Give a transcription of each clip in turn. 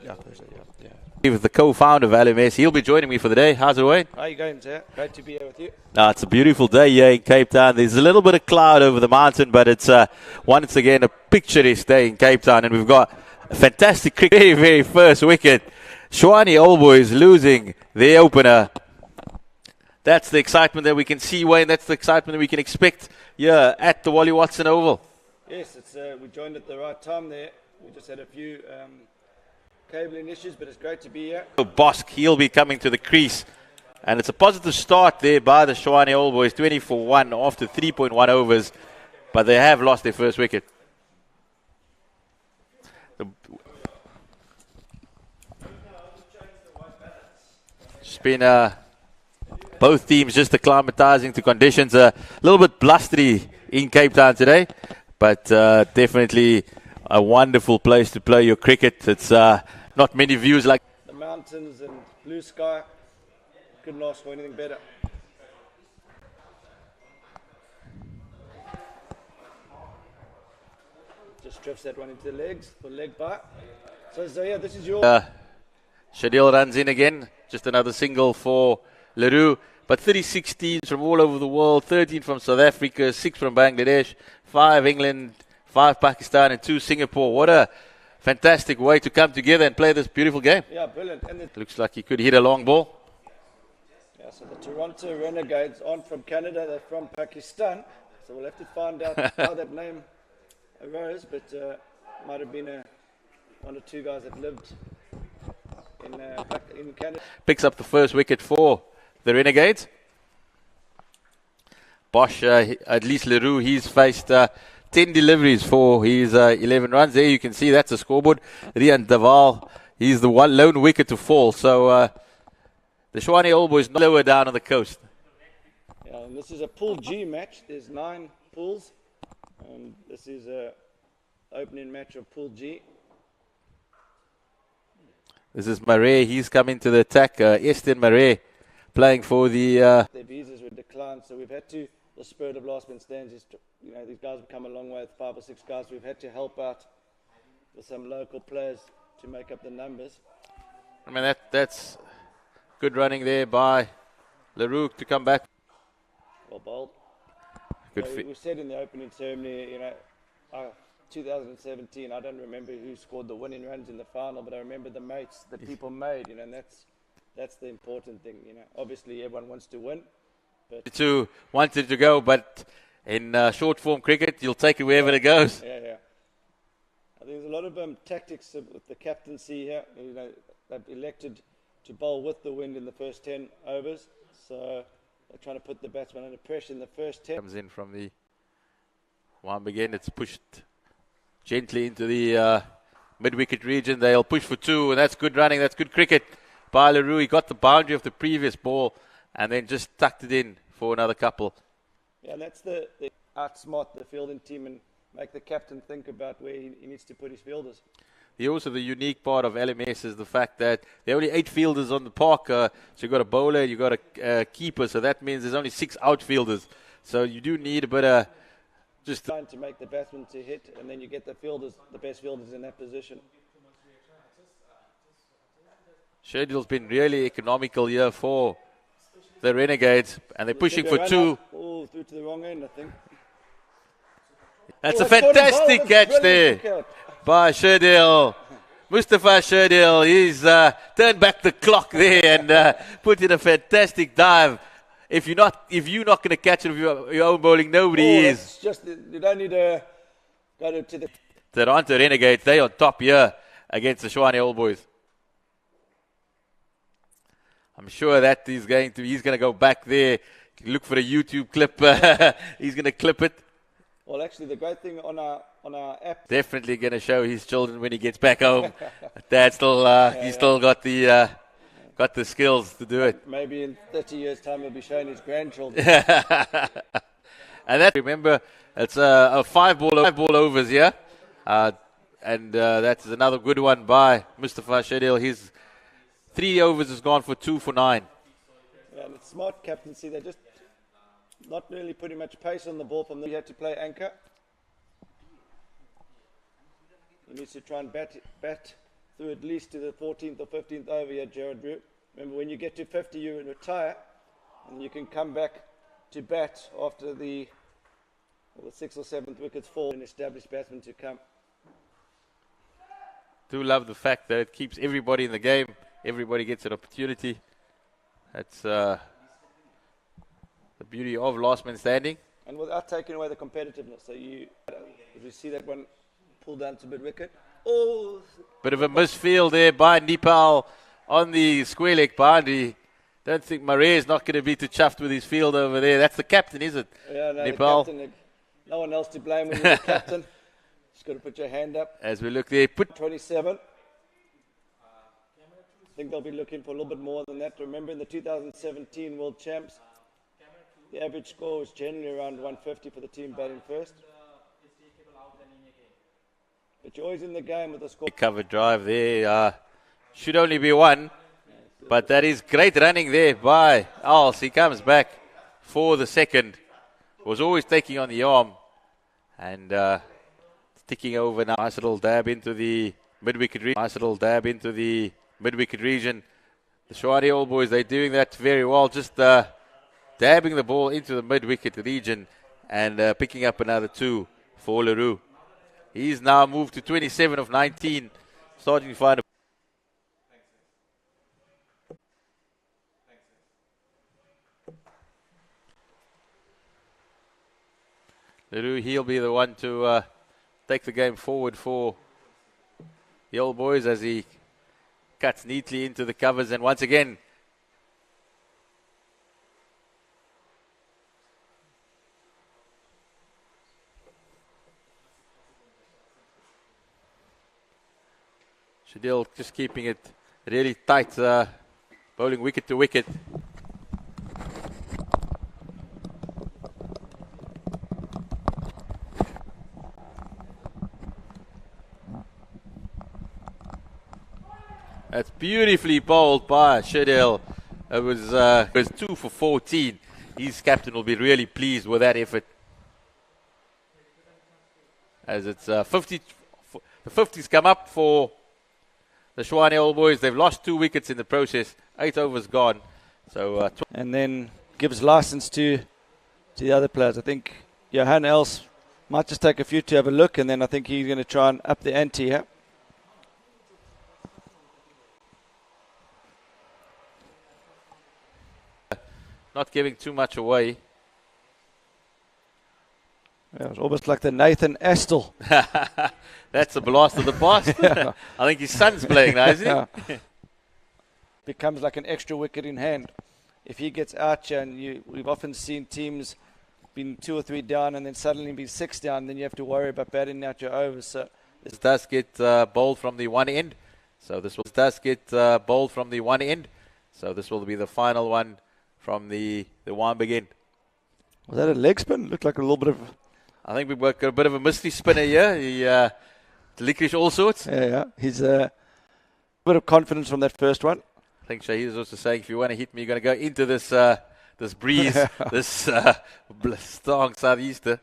Yeah, Thursday, yeah. With the co-founder of LMS, he'll be joining me for the day. How's it, Wayne? How are you going, sir? Great to be here with you. It's a beautiful day here in Cape Town. There's a little bit of cloud over the mountain, but it's once again a picturesque day in Cape Town, and we've got a fantastic cricket. Very, very first wicket. Tshwane Old Boys losing their opener. That's the excitement that we can see, Wayne. That's the excitement that we can expect here at the Wally Watson Oval. Yes, it's we joined at the right time there. We just had a few cabling issues, but it's great to be here. Bosk, he'll be coming to the crease. And it's a positive start there by the Tshwane Old Boys, 20-for-1 after 3.1 overs. But they have lost their first wicket. It's been both teams just acclimatizing to conditions. A little bit blustery in Cape Town today. But definitely a wonderful place to play your cricket. It's not many views like the mountains and blue sky. Couldn't ask for anything better. Just drifts that one into the legs for leg by. So yeah, this is your... Shadil runs in again. Just another single for Leroux. But 36 teams from all over the world. 13 from South Africa, 6 from Bangladesh, 5 England, 5 Pakistan and 2 Singapore. What a fantastic way to come together and play this beautiful game. Yeah, brilliant. And looks like he could hit a long ball. Yeah, so the Toronto Renegades aren't from Canada, they're from Pakistan. So we'll have to find out how that name arose, but might have been one or two guys that lived in Canada. Picks up the first wicket for the Renegades. Bosch, at least Leroux, he's faced 10 deliveries for his 11 runs. There you can see that's a scoreboard. Rian Daval, he's the one lone wicket to fall. So the Tshwane Old Boys lower down on the coast. Yeah, and this is a Pool G match. There's 9 pools. And this is a opening match of Pool G. This is Marais. He's coming to the attack. Eston Marais playing for the... Their visas were declined, so we've had to... The spirit of last man stands is, these guys have come a long way with 5 or 6 guys. We've had to help out with some local players to make up the numbers. I mean, that's good running there by Leroux to come back. Well bowled. Good we said in the opening ceremony, 2017, I don't remember who scored the winning runs in the final, but I remember the mates that people made, and that's the important thing, Obviously, everyone wants to win. To wanted to go, but in short form cricket, you'll take it wherever it goes. Yeah. I think there's a lot of tactics with the captaincy here. They've elected to bowl with the wind in the first 10 overs, so they're trying to put the batsman under pressure in the first 10. Comes in from the one again. It's pushed gently into the mid-wicket region. They'll push for 2, and that's good running. That's good cricket by Leroux. He got the boundary of the previous ball and then just tucked it in for another couple. Yeah, that's the outsmart the fielding team and make the captain think about where he needs to put his fielders. Also, the unique part of LMS is the fact that there are only 8 fielders on the park. So you've got a bowler, you've got a keeper, so that means there's only 6 outfielders. So you do need a bit of just trying to make the batsman to hit, and then you get the best fielders in that position. Schedule's been really economical here for the Renegades, and they're pushing for 2. Oh, through to the wrong end, I think. That's a fantastic catch there by Sherdale. Mustafa Sherdale, he's turned back the clock there and put in a fantastic dive. If you're not going to catch it with your own bowling, nobody is. Just you don't need to go to the Toronto Renegades. They on top here against the Tshwane Old Boys. I'm sure that he's going to go back there, look for a YouTube clip. He's going to clip it. Well, actually, the great thing on our app. Definitely going to show his children when he gets back home. Dad still, he's still got the skills to do it. Maybe in 30 years' time, he'll be showing his grandchildren. And remember, it's a 5 ball overs here, and that's another good one by Mustafa Shadil. His 3 overs has gone for 2 for 9. Yeah, and it's smart captaincy. They're just not really putting much pace on the ball from them. You had to play anchor. He needs to try and bat through at least to the 14th or 15th over here, Jared Brew. Remember, when you get to 50, you retire, and you can come back to bat after the 6th or 7th wickets fall, an established batsman to come. Do love the fact that it keeps everybody in the game. Everybody gets an opportunity. That's the beauty of last man standing. And without taking away the competitiveness. So you see that one pull down to mid-wicket. Oh! Bit of a misfield there by Nepal on the square leg boundary. Don't think Murray is not going to be too chuffed with his field over there. That's the captain, is it? Yeah, no, Nepal. The captain, no one else to blame when you're the captain. Just got to put your hand up. As we look there, 27. I think they'll be looking for a little bit more than that. Remember, in the 2017 World Champs, the average score was generally around 150 for the team batting first. But you're always in the game with the score. Cover drive there. Should only be one. But that is great running there by Als. He comes back for the second. Was always taking on the arm. And sticking over now. Nice little dab into the mid-wicket region. The Tshwane Old Boys, they're doing that very well. Just dabbing the ball into the mid-wicket region and picking up another 2 for Leroux. He's now moved to 27 of 19. Starting to find a Leroux, he'll be the one to take the game forward for the Old Boys as he cuts neatly into the covers. And once again, Shadil just keeping it really tight, bowling wicket to wicket. That's beautifully bowled by Shadil. It was 2 for 14. His captain will be really pleased with that effort. As it's 50, the 50s come up for the Tshwane Old Boys. They've lost 2 wickets in the process. 8 overs gone. So and then gives license to the other players. I think Johan Els might just take a few to have a look, and then I think he's going to try and up the ante here. Not giving too much away. Yeah, it's almost like the Nathan Astle. That's a blast of the past. Yeah. I think his son's playing now, isn't he? Becomes like an extra wicket in hand. If he gets out here, and we've often seen teams being 2 or 3 down and then suddenly be 6 down, then you have to worry about batting out your overs. So this does get bowled from the one end. So this will bowled from the one end. So this will be the final one from the one begin. Was that a leg spin? Looked like a little bit of... I think we've got a bit of a mystery spinner here. He licorice all sorts. Yeah. He's a bit of confidence from that first one. I think Shahid is also saying, if you want to hit me, you're going to go into this this breeze, this strong southeaster.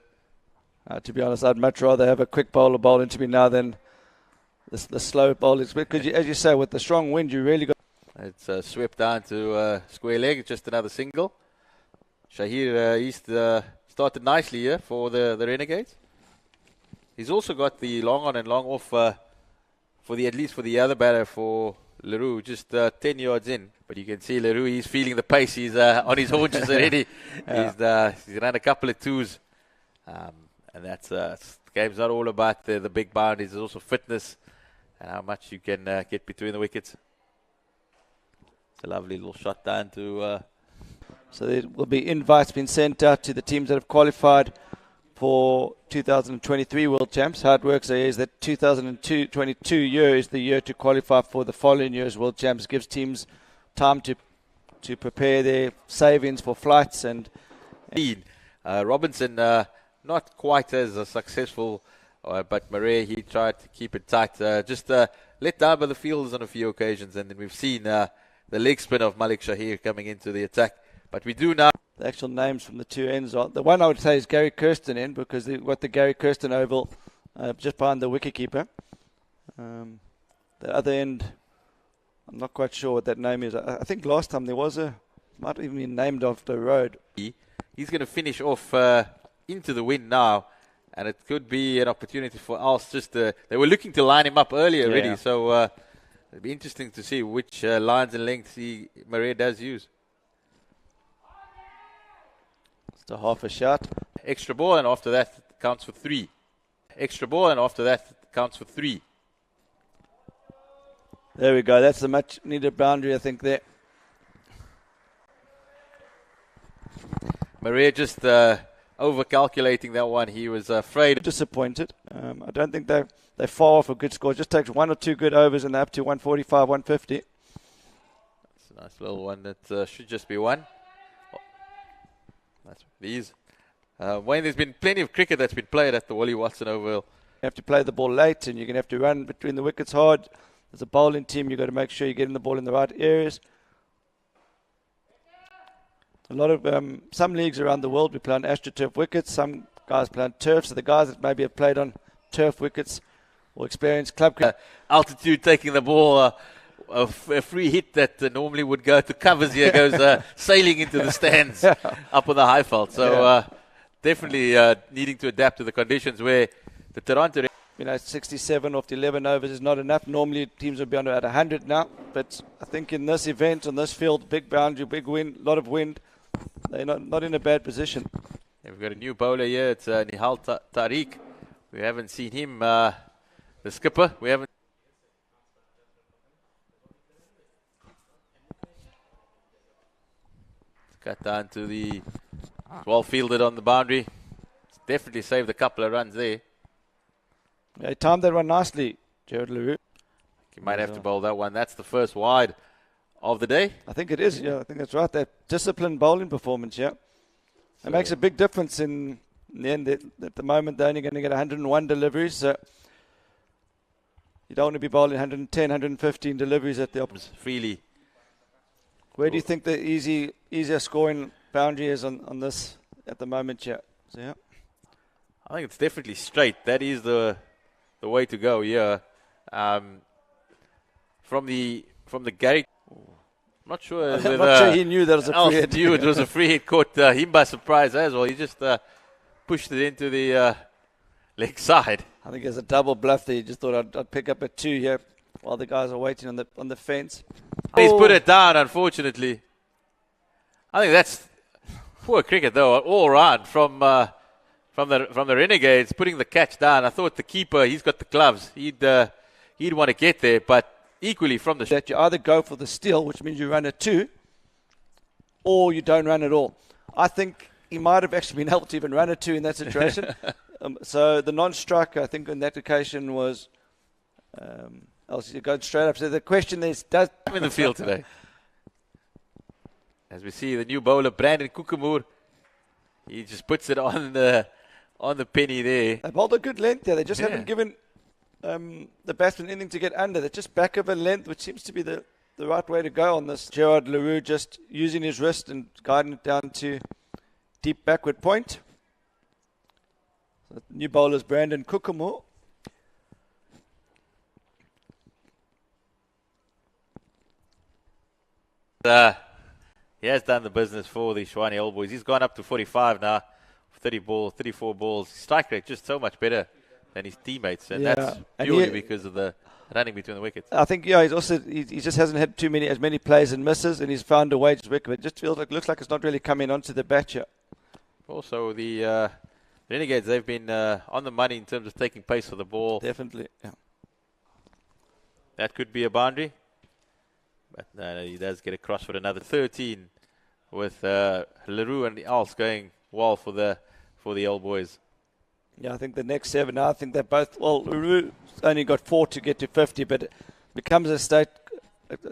To be honest, I'd much rather have a quick bowler bowl into me now than the slow bowler. Because, as you say, with the strong wind, you really got... It's swept down to square leg, just another single. Shahir East started nicely here for the Renegades. He's also got the long on and long off at least for the other batter for Leroux, just 10 yards in. But you can see Leroux, he's feeling the pace. He's on his haunches already. Yeah. He's run a couple of 2s. And that's the game's not all about the big boundaries. There's also fitness and how much you can get between the wickets. It's a lovely little shot down to... So there will be invites being sent out to the teams that have qualified for 2023 World Champs. How it works there is that 2022 year is the year to qualify for the following year's World Champs. Gives teams time to prepare their savings for flights and Robinson not quite as successful, but Murray, he tried to keep it tight. Just let down by the fielders on a few occasions, and then we've seen the leg spin of Malik Shahir coming into the attack. But we do now. The actual names from the 2 ends are... The one I would say is Gary Kirsten in, because they've got the Gary Kirsten Oval just behind the wicketkeeper. the other end, I'm not quite sure what that name is. I think last time there was might even be named after a road. He's going to finish off into the wind now, and it could be an opportunity for us. They were looking to line him up earlier already, so it'll be interesting to see which lines and lengths Maria does use. It's a half a shot. Extra ball, and after that counts for 3. Extra ball, and after that counts for 3. There we go. That's the much needed boundary, I think, there. Maria just over-calculating that one. He was afraid. Disappointed. I don't think they're far off a good score. It just takes 1 or 2 good overs and they're up to 145, 150. That's a nice little one that should just be one. That's these. Wayne, there's been plenty of cricket that's been played at the Wally Watson Oval. You have to play the ball late and you're going to have to run between the wickets hard. As a bowling team, you've got to make sure you're getting the ball in the right areas. A lot of some leagues around the world, we play on AstroTurf wickets. Some guys play on turf. So the guys that maybe have played on turf wickets or experienced club cricket. Altitude taking the ball, a free hit that normally would go to covers here goes sailing into the stands up on the high fault. So definitely needing to adapt to the conditions where the Toronto... 67 off the 11 overs is not enough. Normally teams would be on about 100 now. But I think in this event, on this field, big boundary, big wind, a lot of wind, they're not in a bad position. Yeah, we've got a new bowler here. It's Nihal Tariq. We haven't seen him, the skipper. We haven't. Cut down to the well fielded on the boundary. It's definitely saved a couple of runs there. Yeah, he timed that one nicely, Gerard Leroux. You might have to bowl that one. That's the first wide of the day. I think it is, yeah. I think that's right. That disciplined bowling performance, yeah. It makes a big difference in the end. At the moment, they're only going to get 101 deliveries. So you don't want to be bowling 110, 115 deliveries at the opposite. Freely. Where do you think the easier scoring boundary is on this at the moment, yeah? So, yeah. I think it's definitely straight. That is the way to go, yeah. From the gate, I'm not sure. I'm not sure he knew that was a free hit. Knew it was a free hit. Caught him by surprise as well. He just pushed it into the leg side. I think there's a double bluff there. He just thought I'd pick up a 2 here while the guys are waiting on the fence. He's put it down, unfortunately. I think that's poor cricket though, all around from the Renegades putting the catch down. I thought the keeper, he's got the gloves. He'd want to get there, but equally from the that you either go for the steal, which means you run a 2, or you don't run at all. I think he might have actually been able to even run a 2 in that situation. So the non-striker, I think, on that occasion was else you go straight up. So the question is, does I'm in the field today? As we see the new bowler Brandon Kukamur, he just puts it on the penny there. They bowled a good length there. They just haven't given the batsman anything to get under. They're just back of a length, which seems to be the right way to go on this. Gerard Leroux just using his wrist and guiding it down to deep backward point. So new bowler's Brandon Kukamur. He has done the business for the Tshwane Old Boys. He's gone up to 45 now, 34 balls. His strike rate just so much better than his teammates, and that's purely because of the running between the wickets. I think he just hasn't had as many plays and misses, and he's found a way to work. It just looks like it's not really coming onto the bat yet. Also, the Renegades, they've been on the money in terms of taking pace for the ball. Definitely, yeah. That could be a boundary. But no, he does get across for another 13 with Leroux and else going well for the Old Boys. Yeah, I think the next 7 now, I think they're both, well, Leroux only got 4 to get to 50, but it becomes a state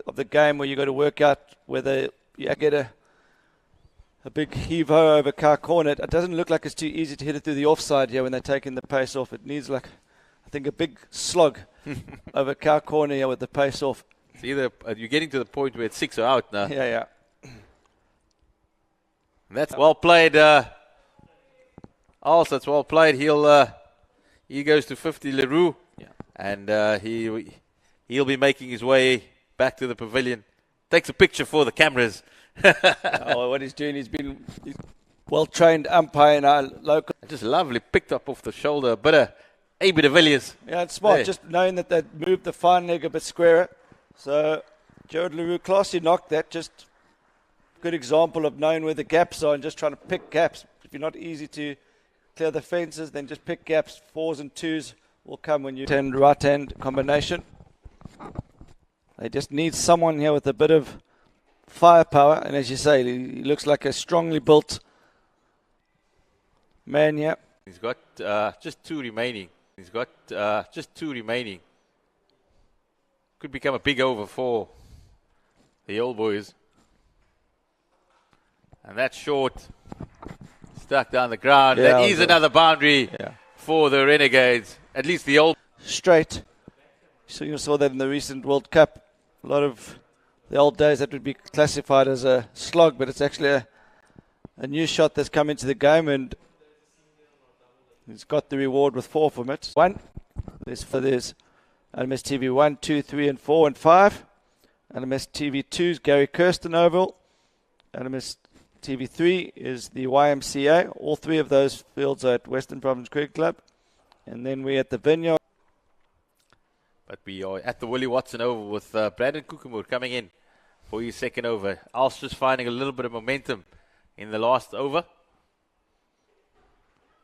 of the game where you've got to work out whether you get a big heave-ho over car corner. It doesn't look like it's too easy to hit it through the offside here when they're taking the pace off. It needs I think a big slog over car corner here with the pace off. It's either you're getting to the point where it's 6 or out now. Yeah. And that's well played. Also, it's well played. He goes to 50, Leroux, and he He'll be making his way back to the pavilion. Takes a picture for the cameras. What he's doing, he's been well-trained umpire in our local. Just lovely, picked up off the shoulder. But a bit of Villiers. Yeah, it's smart, Hey. just knowing that they moved the fine leg a bit squarer. So, Jared LaRue, classy knocked that. Just good example of knowing where the gaps are and just trying to pick gaps. If you're not easy to clear the fences, then just pick gaps. 4s and 2s will come when you turn right-hand combination. They just need someone here with a bit of firepower. And as you say, he looks like a strongly built man here. He's got just 2 remaining. Could become a big over for the old boys. And that's short. Stuck down the ground. Yeah, that is another boundary for the Renegades. At least the old. Straight. So you saw that in the recent World Cup. A lot of the old days that would be classified as a slog, but it's actually a new shot that's come into the game, and he's got the reward with 4 from it. 1. There's LMS TV 1, 2, 3, and 4, and 5. LMS TV 2's Gary Kirsten Oval. LMS TV 3 is the YMCA. All 3 of those fields are at Western Province Cricket Club. And then we're at the Vineyard. But we are at the Willie Watson Oval with Brandon Kukumur coming in for his second over. Ulster's finding a little bit of momentum in the last over.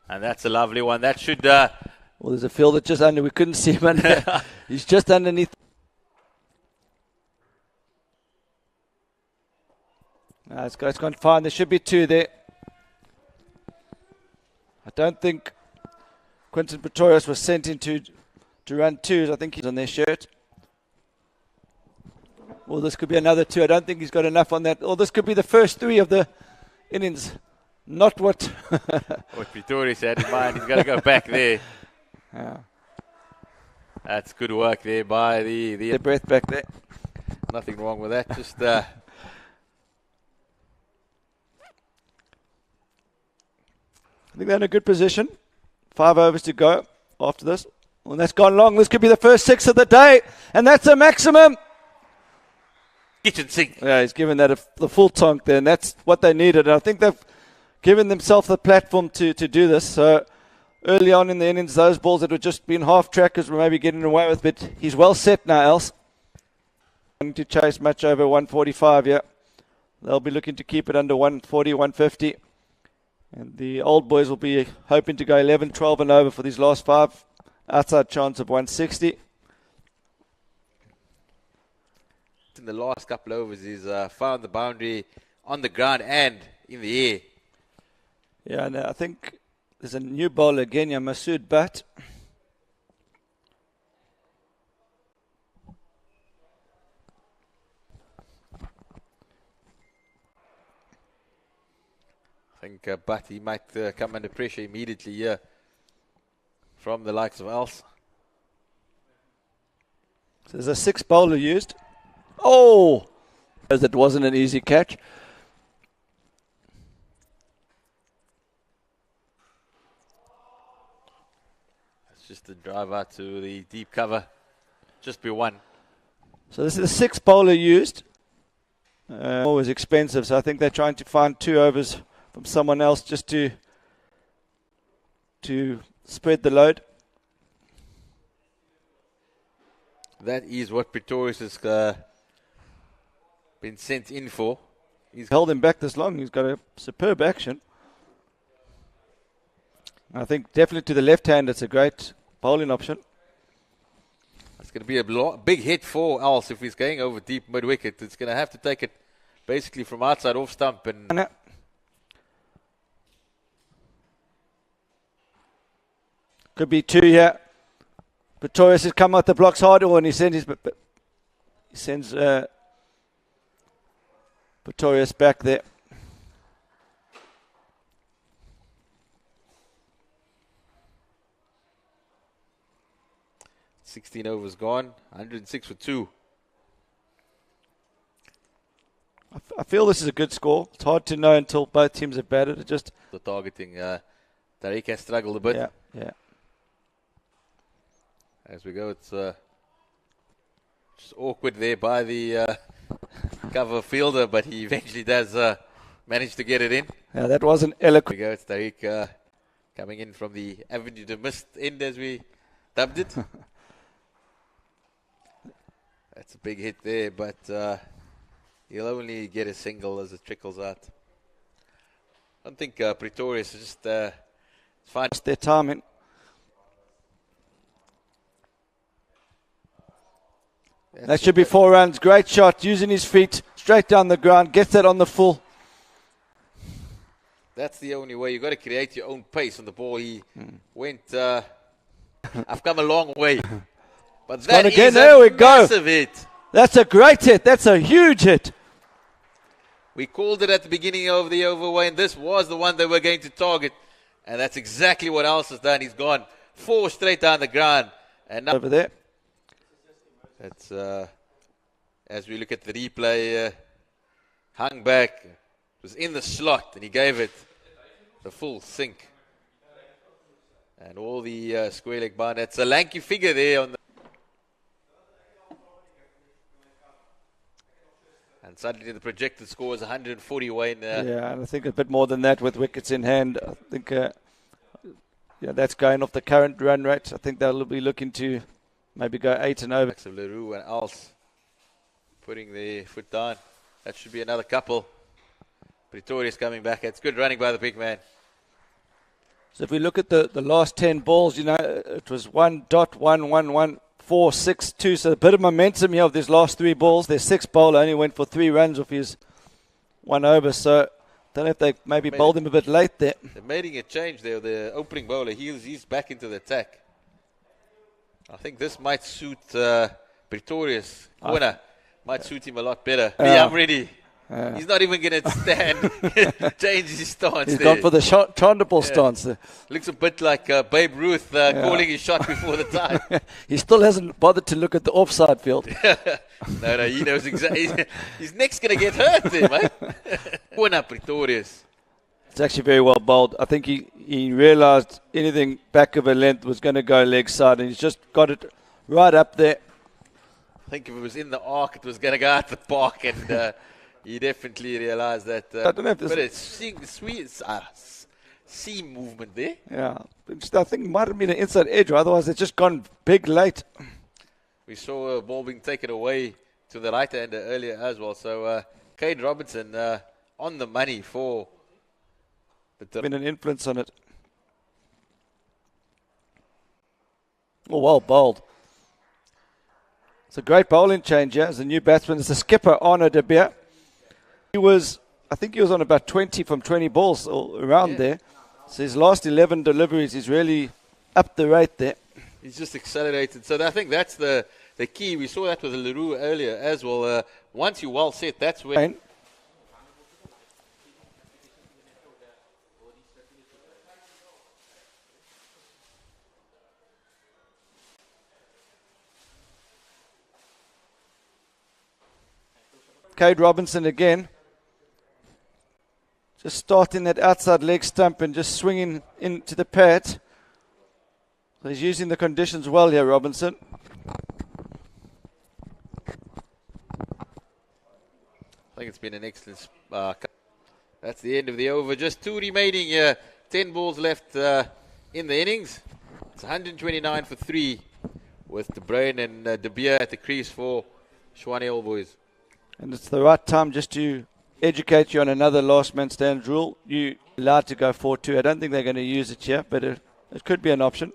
And that's a lovely one. That should... well, there's a fielder just under. We couldn't see him under. He's just underneath. No, it's gone fine. There should be 2 there. I don't think Quinton Pretorius was sent in to run 2s. I think he's on their shirt. Well, this could be another 2. I don't think he's got enough on that. Or this could be the first 3 of the innings. Not what... what Pretorius had in mind. He's got to go back there. Yeah. That's good work there by the breath back there. Nothing wrong with that. Just... I think they're in a good position. 5 overs to go after this. Well, that's gone long. This could be the first 6 of the day. And that's a maximum. Kitchen sink. Yeah, he's given that the full tonk there. And that's what they needed. And I think they've given themselves the platform to do this. So early on in the innings, those balls that were just being half trackers were maybe getting away with. But he's well set now, else. To chase much over 145, yeah. They'll be looking to keep it under 140, 150. And the old boys will be hoping to go 11, 12 and over for these last 5. Outside chance of 160. In the last couple of overs, he's found the boundary on the ground and in the air. Yeah, and I think there's a new bowler again, Masood Bhatt. I think Bhatt, he might come under pressure immediately here from the likes of Else. So there's a 6th bowler used. Oh! That wasn't an easy catch. It's just a drive out to the deep cover. Just be 1. So this is the 6th bowler used. Always expensive, so I think they're trying to find 2 overs from someone else just to spread the load. That is what Pretorius has been sent in for. He's held him back this long. He's got a superb action. I think definitely to the left hand, it's a great bowling option. It's going to be a big hit for Else if he's going over deep mid-wicket. It's going to have to take it basically from outside off stump. And could be 2 here. Pretorius has come out the blocks hard, and he sends Pretorius back there. $16 overs gone, 106 for 2. I feel this is a good score. It's hard to know until both teams have batted. It just the targeting. Tariq has struggled a bit. Yeah. As we go, it's Just awkward there by the cover fielder, but he eventually does manage to get it in. Yeah, that was an eloquent. There we go. It's Tariq coming in from the Avenue de Mist end, as we dubbed it. That's a big hit there, but he'll only get a single as it trickles out. I don't think Pretorius is just fine. It's their timing. That should be 4 runs. Great shot, using his feet straight down the ground. Gets that on the full. That's the only way. You've got to create your own pace on the ball. He went, I've come a long way. But that is there we a massive hit. That's a great hit. That's a huge hit. We called it at the beginning of the over, and this was the one they were going to target. And that's exactly what Else has done. He's gone 4 straight down the ground. And now Over there. It's, as we look at the replay, hung back, was in the slot, and he gave it the full sink. And all the square leg bind. It's a lanky figure there on the. And suddenly the projected score is 140 Wayne. Yeah, and I think a bit more than that with wickets in hand. I think that's going off the current run rate. I think they'll be looking to maybe go 8 and over. Of Leroux and Else putting their foot down. That should be another couple. Pretorius coming back. It's good running by the big man. So if we look at the last 10 balls, it was 1.111. 4, 6, 2. So a bit of momentum here of these last 3 balls. Their 6th bowler only went for 3 runs off his 1 over. So don't know if they maybe bowled him a bit late there. They're making a change there. The opening bowler, he's back into the attack. I think this might suit Pretorius. Corner might suit him a lot better. I'm ready. He's not even going to stand. Change his stance. He's gone for the Chandapal stance there. Looks a bit like Babe Ruth calling his shot before the time. He still hasn't bothered to look at the offside field. No, he knows exactly. His neck's going to get hurt there, mate. Corner, Pretorius. It's actually very well bowled. I think he realised anything back of a length was going to go leg side, and he's just got it right up there. I think if it was in the arc, it was going to go out the park, and he definitely realised that. I don't know if this. But it's sweet seam movement there. Yeah, I think it might have been an inside edge, or otherwise it's just gone big late. We saw a ball being taken away to the right-hander earlier as well. So Cade Robinson on the money for. Been an influence on it. Oh, well bowled. It's a great bowling change here as a new batsman. It's the skipper, Arno de Beer. I think he was on about 20 from 20 balls or around there. So his last 11 deliveries, he's really up the rate there. He's just accelerated. So I think that's the key. We saw that with Leroux earlier as well. Once you're well set, that's when. Cade Robinson again. Just starting that outside leg stump and just swinging into the pad. So he's using the conditions well here, Robinson. I think it's been an excellent. That's the end of the over. Just 2 remaining here. 10 balls left in the innings. It's 129 for 3 with De Bruin and De Beer at the crease for Tshwane All Boys. And it's the right time just to educate you on another last man stands rule. You're allowed to go 4-2. I don't think they're going to use it here, but it could be an option.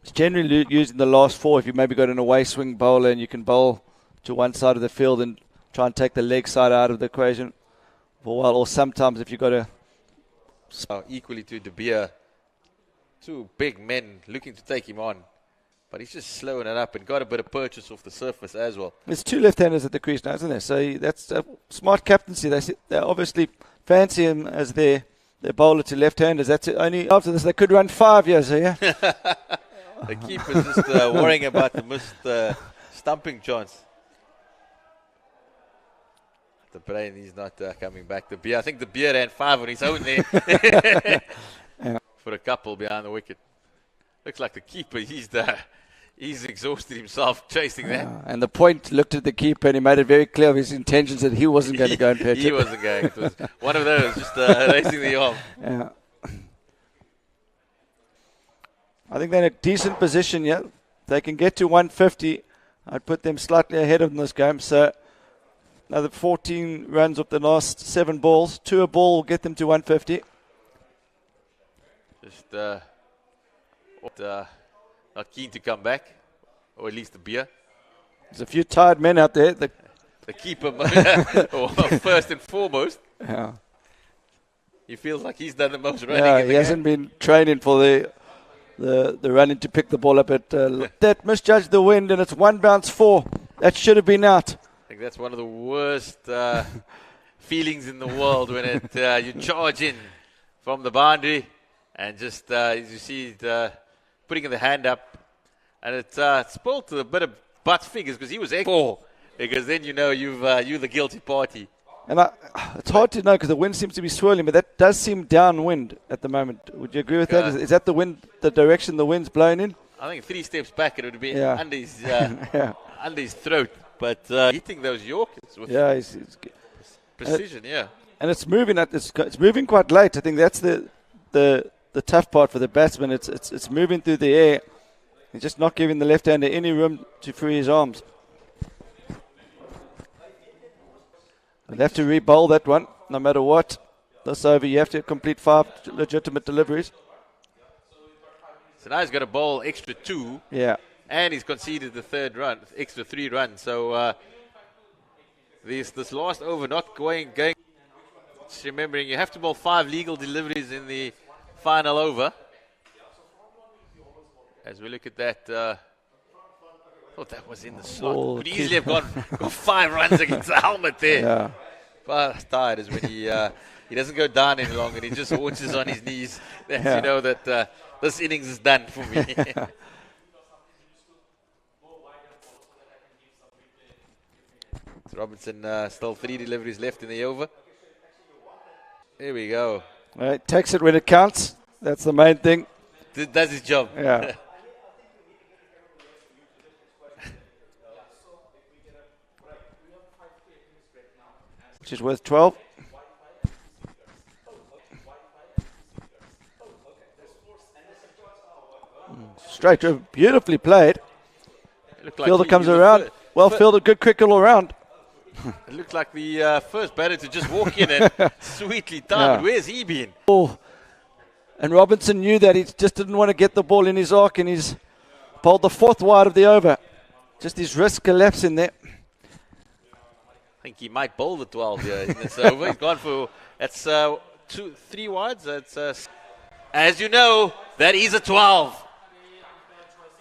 It's generally using the last 4 if you maybe got an away swing bowler and you can bowl to one side of the field and try and take the leg side out of the equation for a while. Or sometimes if you've got a... equally to De Beer, 2 big men looking to take him on. But he's just slowing it up and got a bit of purchase off the surface as well. There's 2 left-handers at the crease now, isn't there? So that's a smart captaincy. They obviously fancy him as their bowler to left-handers. That's it. Only after this they could run 5 years here. The keeper's just worrying about the missed stumping chance. The brain, he's not coming back. The Beer, I think the Beer ran 5 on his own there. For a couple behind the wicket. Looks like the keeper, he's He's exhausted himself chasing that. And the point looked at the keeper and he made it very clear of his intentions that he wasn't going to go and pitch He it. wasn't going. It was one of those, just raising the arm. Yeah. I think they're in a decent position, yeah. They can get to 150. I'd put them slightly ahead of this game. So another 14 runs up the last 7 balls. 2 a ball will get them to 150. Just not keen to come back, or at least a beer. There's a few tired men out there. The keeper, first and foremost. Yeah. He feels like he's done the most running. Yeah, in the he hasn't been training for the running to pick the ball up. That misjudged the wind, and it's 1 bounce 4. That should have been out. I think that's one of the worst feelings in the world when you charge in from the boundary and just as you see it, putting the hand up, and it spoiled a bit of butt figures because he was X4, because then you're the guilty party. And it's hard to know because the wind seems to be swirling, but that does seem downwind at the moment. Would you agree with that? Is that the wind, the direction the wind's blowing in? I think 3 steps back it would be under his under his throat, but hitting those Yorkers with precision, And it's moving it's moving quite late. I think that's the tough part for the batsman. It's moving through the air. He's just not giving the left-hander any room to free his arms. They'll have to re-bowl that one, no matter what. This over, you have to complete 5 legitimate deliveries. So now he's got a bowl extra 2. Yeah. And he's conceded the third run, extra 3 runs. So this last over not going. Just remembering, you have to bowl 5 legal deliveries in the final over. As we look at that, thought that was in the slot. Could easily have gone 5 runs against the helmet there. Yeah. But tired is when he doesn't go down any longer. He just haunches on his knees. You know that this innings is done for me. So Robinson still 3 deliveries left in the over. There we go. Right, takes it when it counts. That's the main thing. Does his job. Yeah. Which is worth 12. Straight, beautifully played. Fielder comes around. Well fielded, good cricket all around. It looked like the first batter to just walk in and sweetly timed. Where's he been? Oh, and Robinson knew that. He just didn't want to get the ball in his arc, and he's bowled the 4th wide of the over. Just his wrist collapsing there. I think he might bowl the 12 here in this over. He's gone for, that's 3 wides. That's, as you know, that is a 12.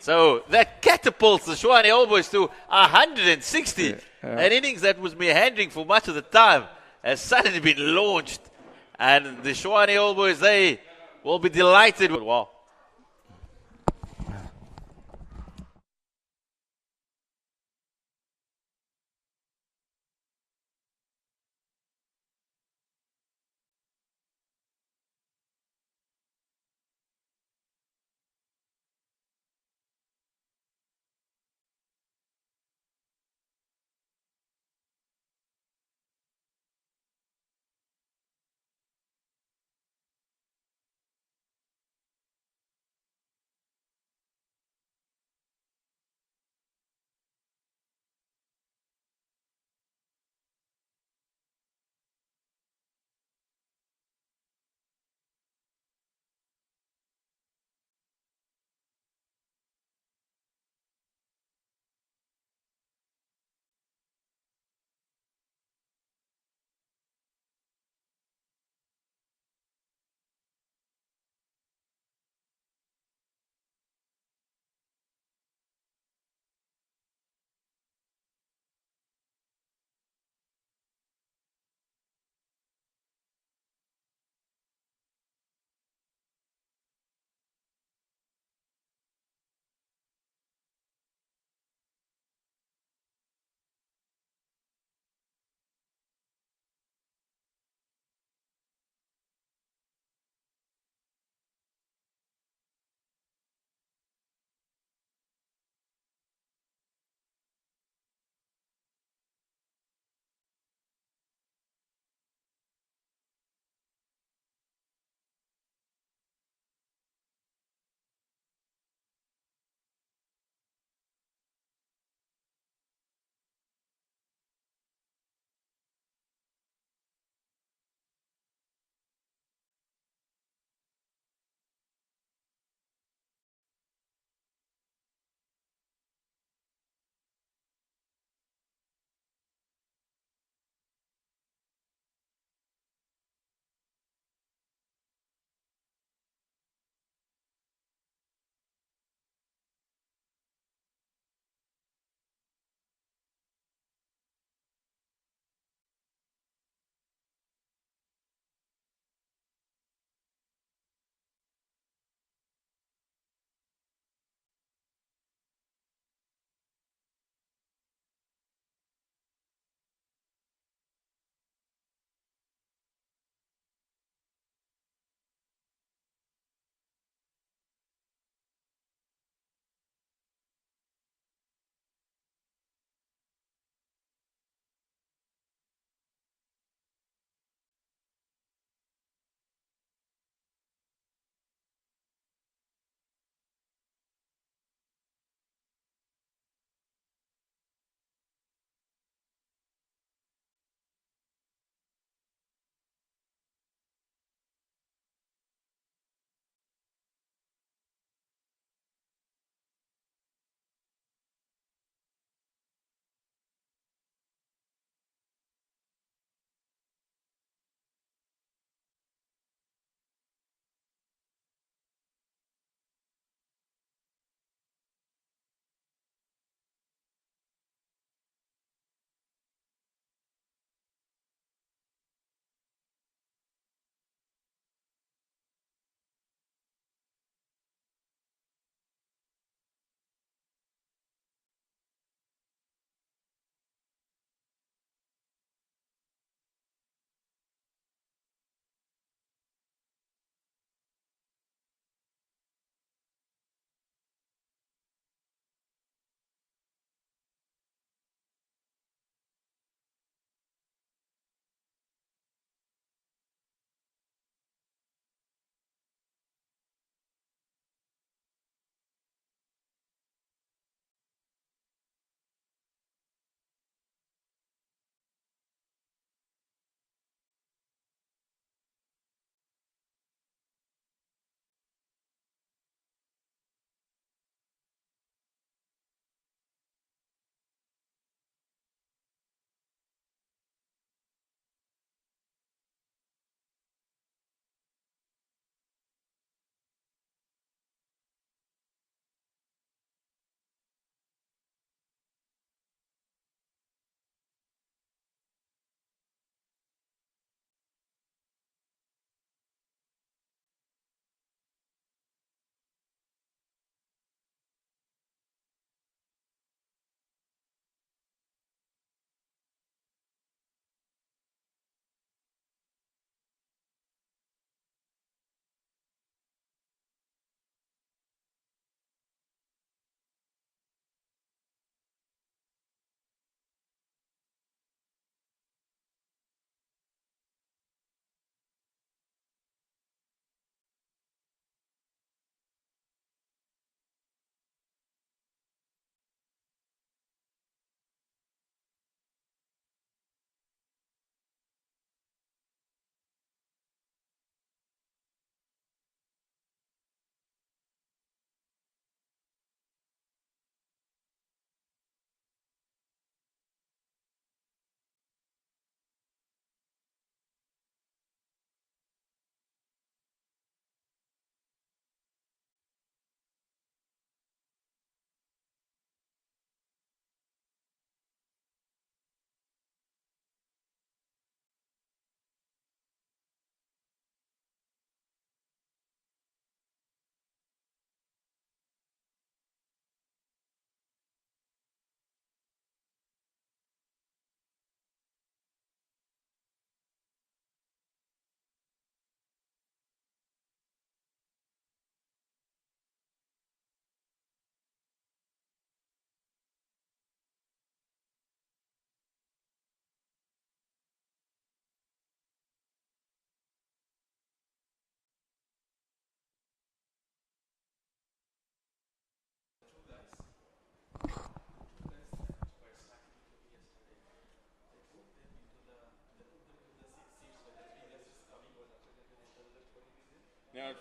So that catapults the Tshwane All Boys to 160. An innings that was meandering for much of the time has suddenly been launched. And the Tshwane All Boys, they will be delighted. Wow.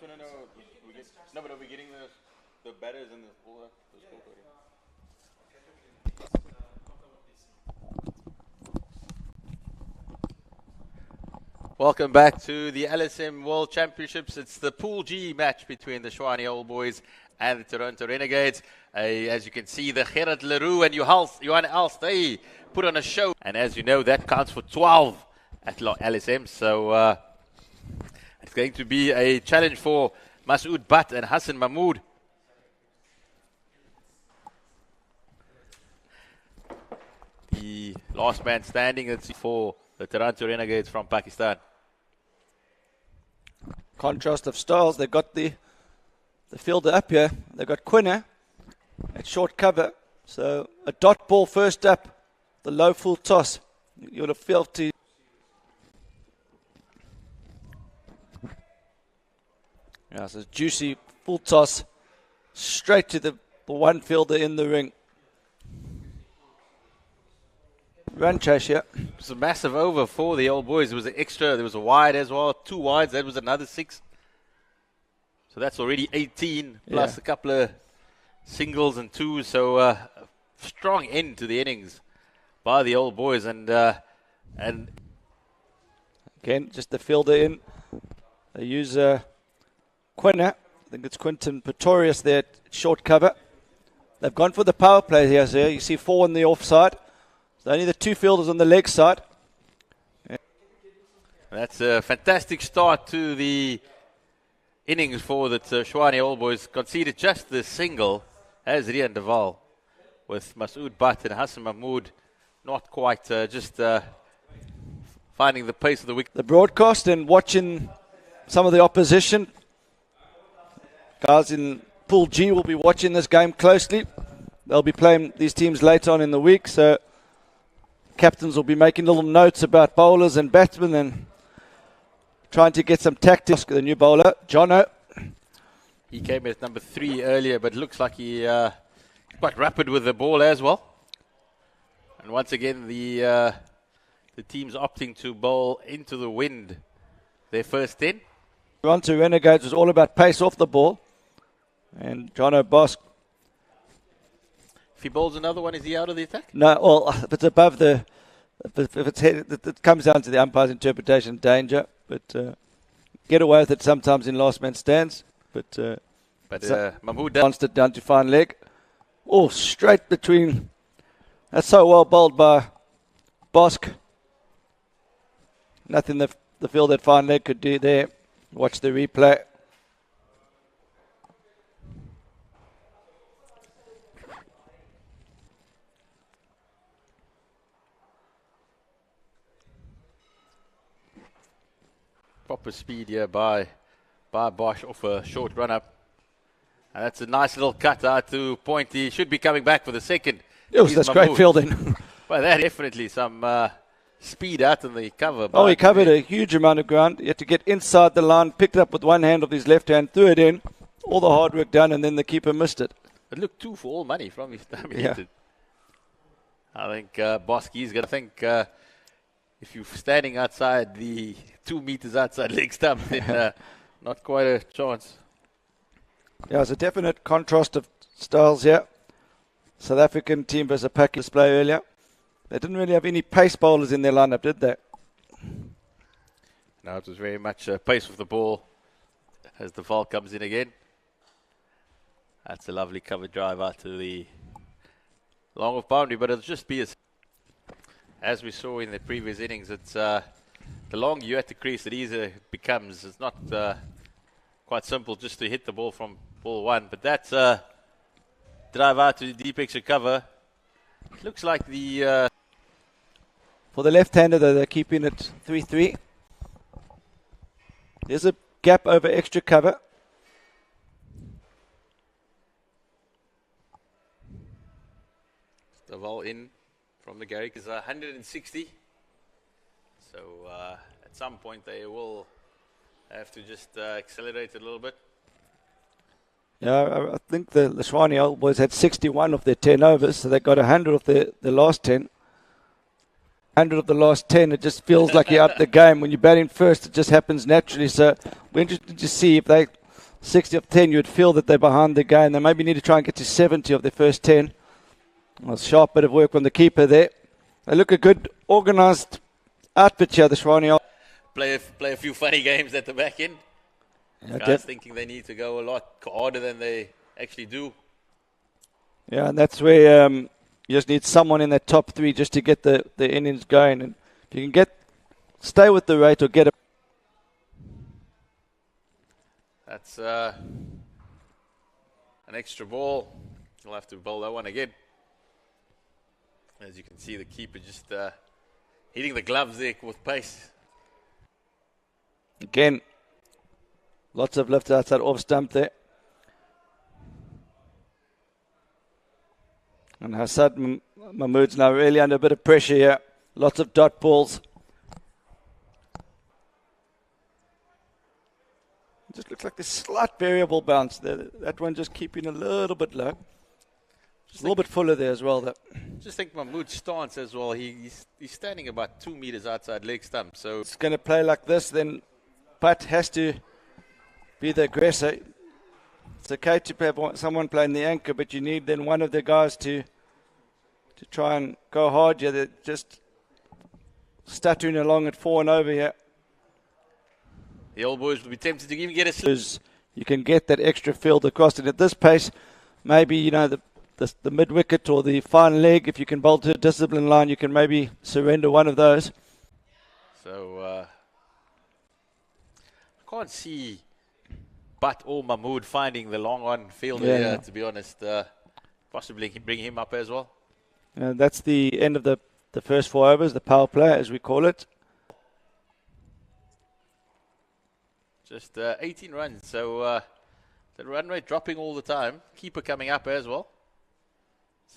want to know. But are we getting the batters and all that? Welcome back to the LSM World Championships. It's the Pool G match between the Tshwane Old Boys and the Toronto Renegades. As you can see, the Gerard Leroux and Johan Elst, they put on a show. And as you know, that counts for 12 at LSM. So it's going to be a challenge for Masood Butt and Hassan Mahmood. The last man standing, it's for the Toronto Renegades from Pakistan. Contrast of styles. They've got the fielder up here. They've got Quinner at short cover. So a dot ball first up. The low full toss. You would have felt to. Yeah, so juicy full toss straight to the one fielder in the ring. Run chase, yeah. It was a massive over for the Old Boys. There was an extra, there was a wide as well, 2 wides, that was another 6. So that's already 18, plus a couple of singles and 2s. So a strong end to the innings by the Old Boys. And again, just the fielder in. They use Quinner. I think it's Quinton Pretorius there at short cover. They've gone for the power play here. So you see 4 on the offside. So only the 2 fielders on the leg side. Yeah. That's a fantastic start to the innings for the Tshwane Old Boys. Conceded just the single as Rian Deval, with Masood Butt and Hassan Mahmood not quite finding the pace of the wicket. The broadcast and watching some of the opposition. Guys in Pool G will be watching this game closely. They'll be playing these teams later on in the week, so captains will be making little notes about bowlers and batsmen and trying to get some tactics. The new bowler, Jono. He came at number 3 earlier, but looks like he quite rapid with the ball as well. And once again, the team's opting to bowl into the wind their first 10. Toronto Renegades was all about pace off the ball. And Jono Bosk. If he bowls another one, is he out of the attack? No, well, if it's above the, if it's head, it comes down to the umpire's interpretation, danger. But get away with it sometimes in last man stands. But Mahmood wants it down to fine leg. Oh, straight between. That's so well bowled by Bosk. Nothing the field at fine leg could do there. Watch the replay. Proper speed here by Bosch off a short run up. And that's a nice little cut out to point. He should be coming back for the second. That's great fielding. Well, that definitely some speed out in the cover. Oh, he covered a huge amount of ground. He had to get inside the line, picked it up with one hand of his left hand, threw it in. All the hard work done, and then the keeper missed it. It looked 2 for all money from his time he Yeah. hit it. I think Boski's going to think if you're standing outside the 2 meters outside leg stump, then not quite a chance. Yeah, it's a definite contrast of styles here. South African team versus a pack display earlier. They didn't really have any pace bowlers in their lineup, did they? No, it was very much pace of the ball as the ball comes in again. That's a lovely cover drive out to the long off boundary, but it'll just be as we saw in the previous innings. It's the longer you at the crease, the easier it becomes. It's not quite simple just to hit the ball from ball 1, but that's drive out to the deep extra cover. It looks like the For the left-hander, though, they're keeping it 3-3. There's a gap over extra cover. the ball in from the Garrick is 160. So at some point they will have to just accelerate it a little bit. Yeah, I think the Tshwane Old Boys had 61 of their 10 overs, so they got 100 of the last 10. 100 of the last 10, it just feels like you're out the game. When you bat in first, it just happens naturally. So we're interested to see if they 60 of 10, you would feel that they're behind the game. They maybe need to try and get to 70 of their first 10. A sharp bit of work from the keeper there. They look a good, organised outfit here, the Tshwane. Play a few funny games at the back end. Guys thinking they need to go a lot harder than they actually do. Yeah, and that's where you just need someone in that top three just to get the innings going. And if you can stay with the rate or get it. That's an extra ball. We'll have to bowl that one again. As you can see, the keeper just hitting the gloves there with pace. Again, lots of lift outside off stump there. And Hassad Mahmood's now really under a bit of pressure here. Lots of dot balls. It just looks like this slight variable bounce there. That one just keeping a little bit low. Just a little bit fuller there as well. Just think Mahmood's stance as well. He's standing about 2 meters outside leg stump. So it's going to play like this, then Pat has to be the aggressor. It's okay to have someone playing the anchor, but you need then one of the guys to try and go hard. Yeah, they're just stuttering along at 4 and over here. The old boys will be tempted to even get a slip. You can get that extra field across it at this pace. Maybe, the mid wicket or the final leg, if you can bowl to a discipline line, you can maybe surrender one of those. So I can't see Butt or Mahmood finding the long on field here, to be honest. Possibly bring him up as well. That's the end of the first 4 overs, the power play as we call it. Just 18 runs, so the run rate dropping all the time. Keeper coming up as well.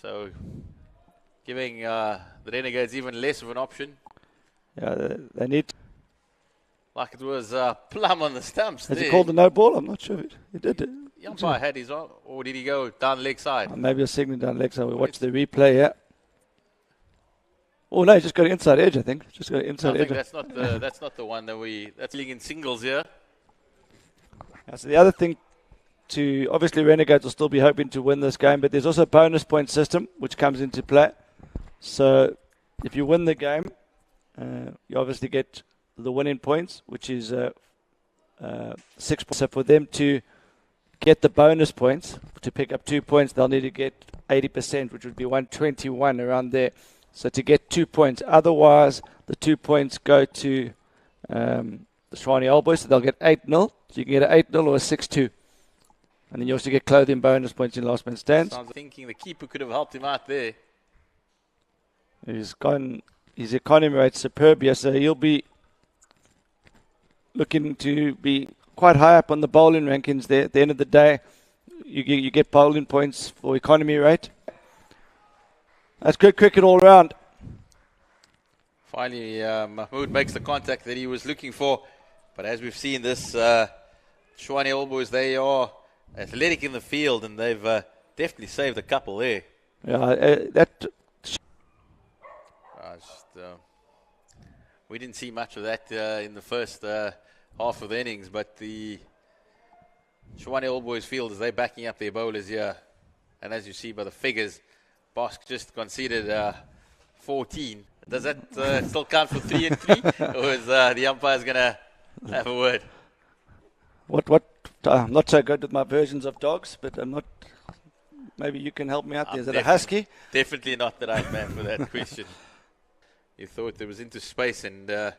So giving the Renegades even less of an option. Yeah, they need... Like it was plumb on the stumps. Has he called a no ball? I'm not sure. He did it. The umpire had his on, or did he go down leg side? Maybe a signal down leg side. We watch the replay here. Oh no, he just got an inside edge, I think. Just got an inside edge. That's not the one that's league in singles here. So the other thing obviously Renegades will still be hoping to win this game, but there's also a bonus point system which comes into play. So if you win the game, you obviously get the winning points, which is 6 points. So for them to get the bonus points, to pick up 2 points, they'll need to get 80%, which would be 121 around there. So to get 2 points, otherwise the 2 points go to the Tshwane Old Boys, so they'll get 8-0. So you can get an 8-0 or a 6-2. And then you also get clothing bonus points in last man stands. Sounds thinking the keeper could have helped him out there. His economy rate's superb here, so he'll be looking to be quite high up on the bowling rankings there. At the end of the day, you get bowling points for economy rate. That's good cricket all round. Finally, Mahmood makes the contact that he was looking for. But as we've seen, this Tshwane Old Boys, they are athletic in the field, and they've definitely saved a couple there. Yeah, we didn't see much of that in the first half of the innings, but the Tshwane Old Boys field, as they're backing up their bowlers here. And as you see by the figures, Bosk just conceded 14. Does that still count for 3 and 3? Or is the umpire's going to have a word? What? I'm not so good with my versions of dogs, but I'm not. Maybe you can help me out there. Is it a husky? Definitely not the right man for that question. You thought there was into space and could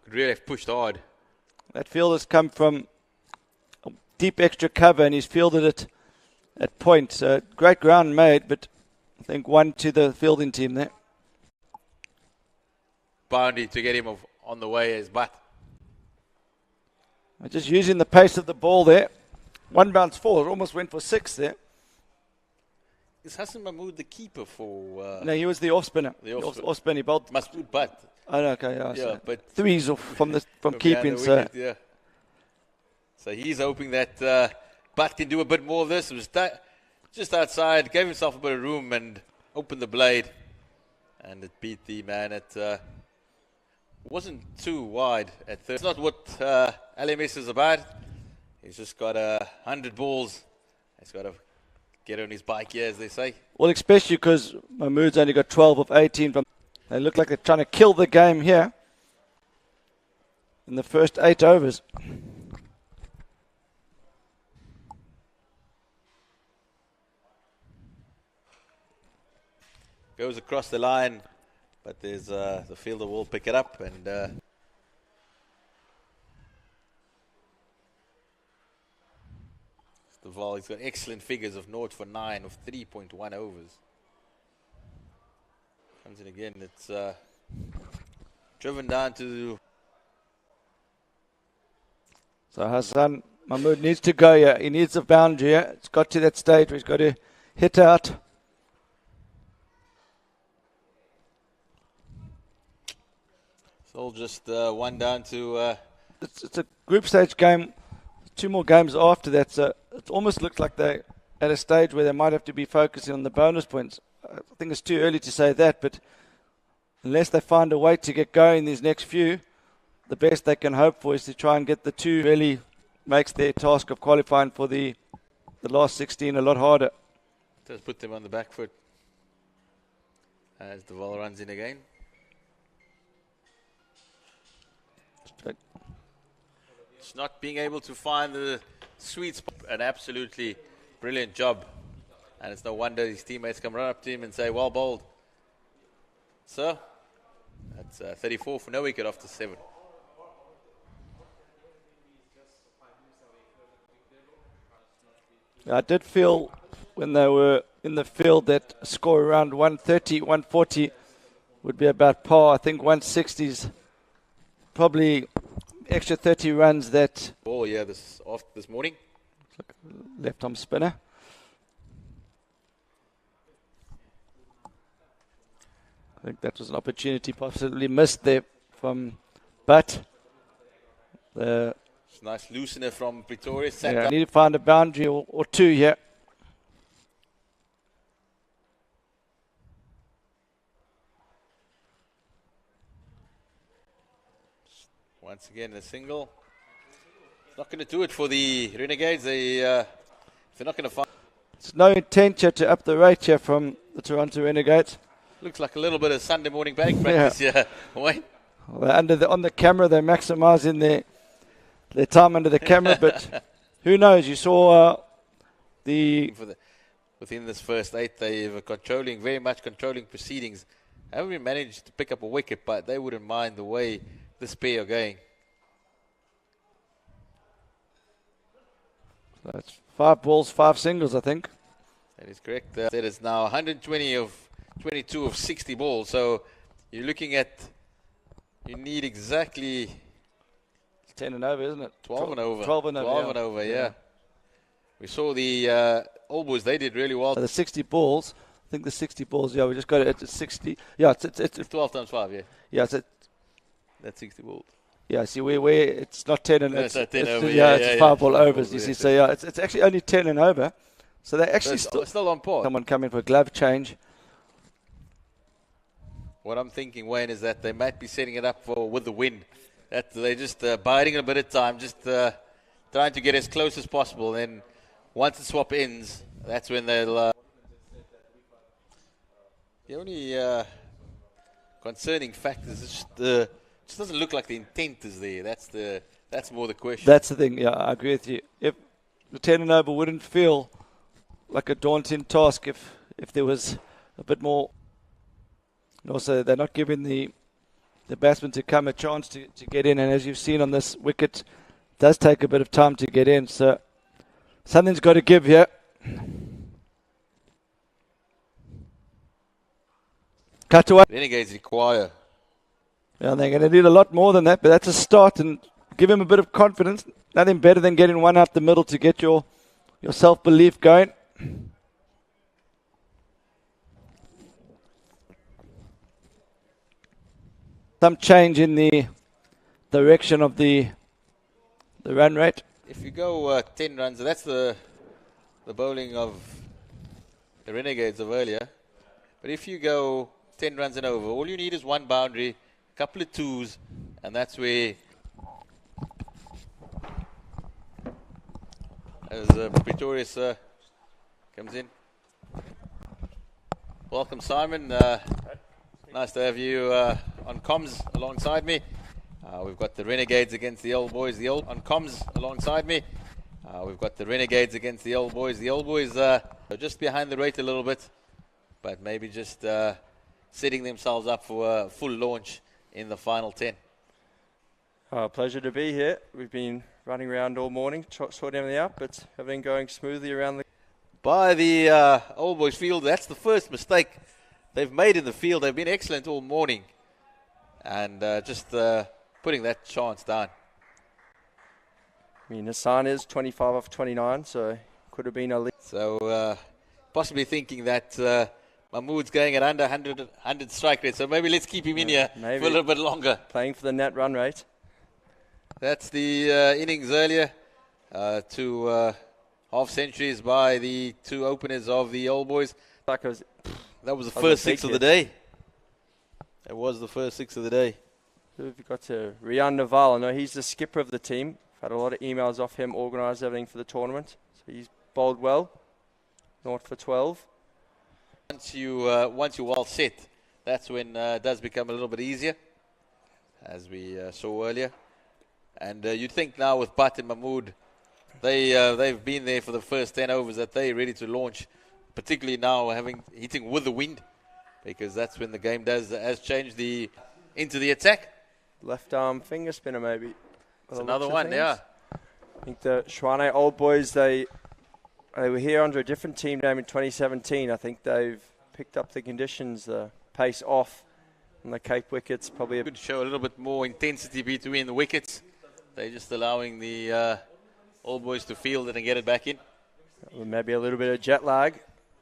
really have pushed hard. That field has come from a deep extra cover, and he's fielded it at point. So great ground made, but I think 1 to the fielding team there. Boundary to get him on the way as Butt. Just using the pace of the ball there. 1 bounce 4, almost went for 6 there. Is Hassan Mahmood the keeper for... No, he was the off spinner. The off spinner. He bowled. Mahmood Butt. Oh, okay, yeah. So but 3s from keeping. Wicket, yeah. So he's hoping that Butt can do a bit more of this. It was just outside, gave himself a bit of room and opened the blade. And it beat the man at... wasn't too wide at third. It's not what LMS is about. He's just got 100 balls. He's got to get on his bike here, as they say. Well, especially because Mahmood's only got 12 of 18. They look like they're trying to kill the game here in the first 8 overs. Goes across the line, but there's the fielder will pick it up, and he's got excellent figures of 0 for 9 of 3.1 overs. Comes in again. It's driven down to. So Hassan Mahmood needs to go here. He needs a boundary here. It's got to that stage where he's got to hit out. It's all just one down to. It's a group stage game. 2 more games after that, so it almost looks like they're at a stage where they might have to be focusing on the bonus points. I think it's too early to say that, but unless they find a way to get going these next few, the best they can hope for is to try and get the 2. Really makes their task of qualifying for the last 16 a lot harder. Does put them on the back foot as the ball runs in again. It's not being able to find the sweet spot. An absolutely brilliant job. And it's no wonder his teammates come run up to him and say, well bowled. So, that's 34 for no wicket after 7. I did feel when they were in the field that a score around 130, 140 would be about par. I think 160's probably extra 30 runs that. Oh yeah, this morning. Left arm spinner. I think that was an opportunity possibly missed there from Butt. It's a nice loosener from Pretoria. Yeah, need to find a boundary or 2 here. Once again, a single. It's not going to do it for the Renegades. They're not going to find. There's no intent here to up the rate here from the Toronto Renegades. Looks like a little bit of Sunday morning batting practice here. Wayne. Well, on the camera, they're maximising their time under the camera, but who knows? You saw within this first 8, they've very much controlling proceedings. Haven't really managed to pick up a wicket, but they wouldn't mind the way this pair are going. That's 5 balls, 5 singles, I think. That is correct. That is now 120 of 22 of 60 balls. So you're looking at, you need exactly 10 and over, isn't it? 12 and over. 12 and over. 12 and over, yeah. We saw the All Boys, they did really well. The 60 balls, I think the 60 balls, yeah, we just got it at 60. Yeah, it's 12 times 5, yeah. Yeah, that's 60 balls. Yeah, see, where it's not 10 and it's not 10 over. It's 5 ball overs, you see. So, yeah, it's actually only 10 and over. So they actually still on par. Someone come in for a glove change. What I'm thinking, Wayne, is that they might be setting it up with the wind. That they're just biding a bit of time, just trying to get as close as possible. Then once the swap ends, that's when they'll. The only concerning fact is it just doesn't look like the intent is there. That's more the question. That's the thing. Yeah, I agree with you. If the 10 and over wouldn't feel like a daunting task if there was a bit more. And also, they're not giving the batsman to come a chance to get in. And as you've seen on this wicket, it does take a bit of time to get in. So something's got to give here. Cut away. Renegades require. Yeah, they're going to need a lot more than that, but that's a start and give him a bit of confidence. Nothing better than getting one out the middle to get your self-belief going. Some change in the direction of the run rate. If you go 10 runs, that's the bowling of the Renegades of earlier. But if you go 10 runs and over, all you need is one boundary, a couple of twos, and that's where as Pretorius comes in. Welcome, Simon. Nice to have you on comms alongside me. We've got the Renegades against the old boys. On comms alongside me. We've got the Renegades against the old boys. The old boys are just behind the rate a little bit, but maybe just setting themselves up for a full launch in the final 10. Pleasure to be here. We've been running around all morning, sorting everything out, but everything going smoothly around the... By the old boys field, that's the first mistake they've made in the field. They've been excellent all morning, and just putting that chance down. I mean, Hassan is 25 off 29, so could have been a lead. So possibly thinking that Mahmood's going at under 100 strike rate, so maybe let's keep him in here for a little bit longer. Playing for the net run rate. That's the innings earlier. 2 half centuries by the 2 openers of the old boys. That was the first 6 of the day. It was the first 6 of the day. So we've got to Rian Naval. I know he's the skipper of the team. I've had a lot of emails off him, organised everything for the tournament. So he's bowled well. 0 for 12. Once you're well set, that's when it does become a little bit easier, as we saw earlier. And you'd think now with Butt and Mahmood, they've been there for the first 10 overs, that they're ready to launch, particularly now hitting with the wind, because that's when the game has changed into the attack. Left arm finger spinner maybe. It's another one, yeah. I think the Tshwane old boys, they were here under a different team name in 2017. I think they've picked up the conditions, the pace off on the Cape wickets. Probably could show a little bit more intensity between the wickets. They're just allowing the old boys to field it and get it back in. Maybe a little bit of jet lag.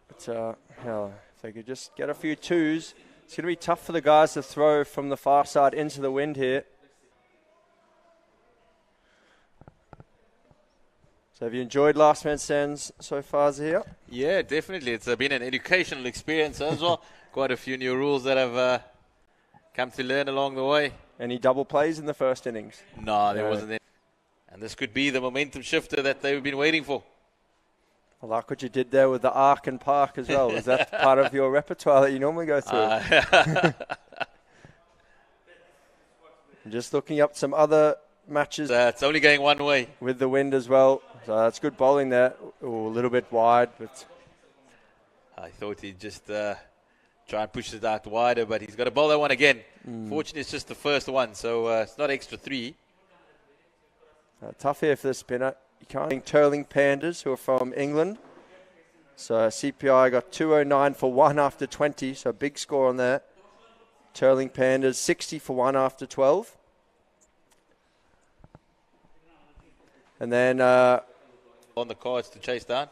But if they could just get a few twos, it's going to be tough for the guys to throw from the far side into the wind here. So have you enjoyed Last Man Stands so far here? Yeah, definitely. It's been an educational experience as well. Quite a few new rules that have come to learn along the way. Any double plays in the first innings? No, there wasn't any. And this could be the momentum shifter that they've been waiting for. I like what you did there with the arc and park as well. Is that part of your repertoire that you normally go through? Just looking up some other matches. It's only going one way. With the wind as well. So that's good bowling there. Ooh, a little bit wide, but I thought he'd just try and push it out wider, but he's got to bowl that one again. Fortunately, it's just the first one, so it's not extra 3. Tough here for the spinner. You can't think Turling Pandas, who are from England. So CPI got 209 for 1 after 20, so a big score on that. Turling Pandas 60 for 1 after 12. And then on the cards to chase down.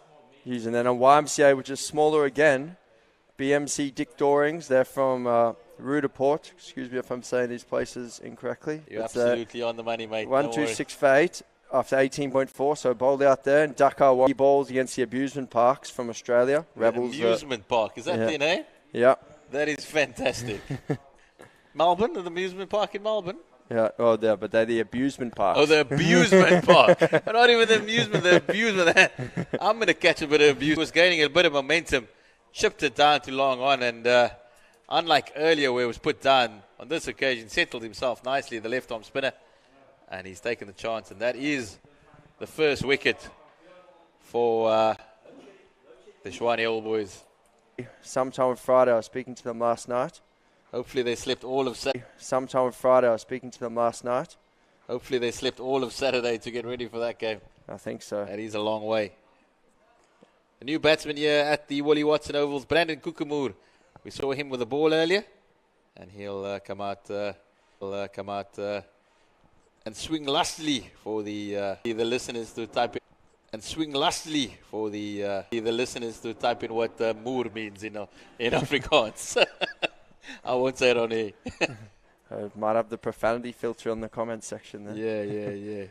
And then on YMCA, which is smaller again, BMC Dick Dorings. They're from Rudaport. Excuse me if I'm saying these places incorrectly. You're absolutely on the money, mate. 1, 2, 6 for 8 after 18.4. So bowled out there. And Dakar balls against the amusement parks from Australia. Rebels. Amusement park. Is that their name? Yeah. That is fantastic. Melbourne, the amusement park in Melbourne. Yeah, but they're the abusement parks. Oh, the abusement park. Not even the amusement, the abusement. I'm going to catch a bit of abuse. Was gaining a bit of momentum, chipped it down too long on, and unlike earlier where it was put down, on this occasion settled himself nicely, the left-arm spinner, and he's taken the chance, and that is the first wicket for the Tshwane old boys. Sometime on Friday, I was speaking to them last night. Hopefully they slept all of Saturday. Sometime on Friday, I was speaking to them last night. Hopefully they slept all of Saturday to get ready for that game. I think so. That is a long way. A new batsman here at the Wally Watson Ovals, Brandon Kukumur. We saw him with the ball earlier, and he'll come out and swing lustily for the listeners to type in. And swing lustily for the listeners to type in what moor means in Afrikaans. I won't say it on air. Might have the profanity filter on the comments section there. Yeah.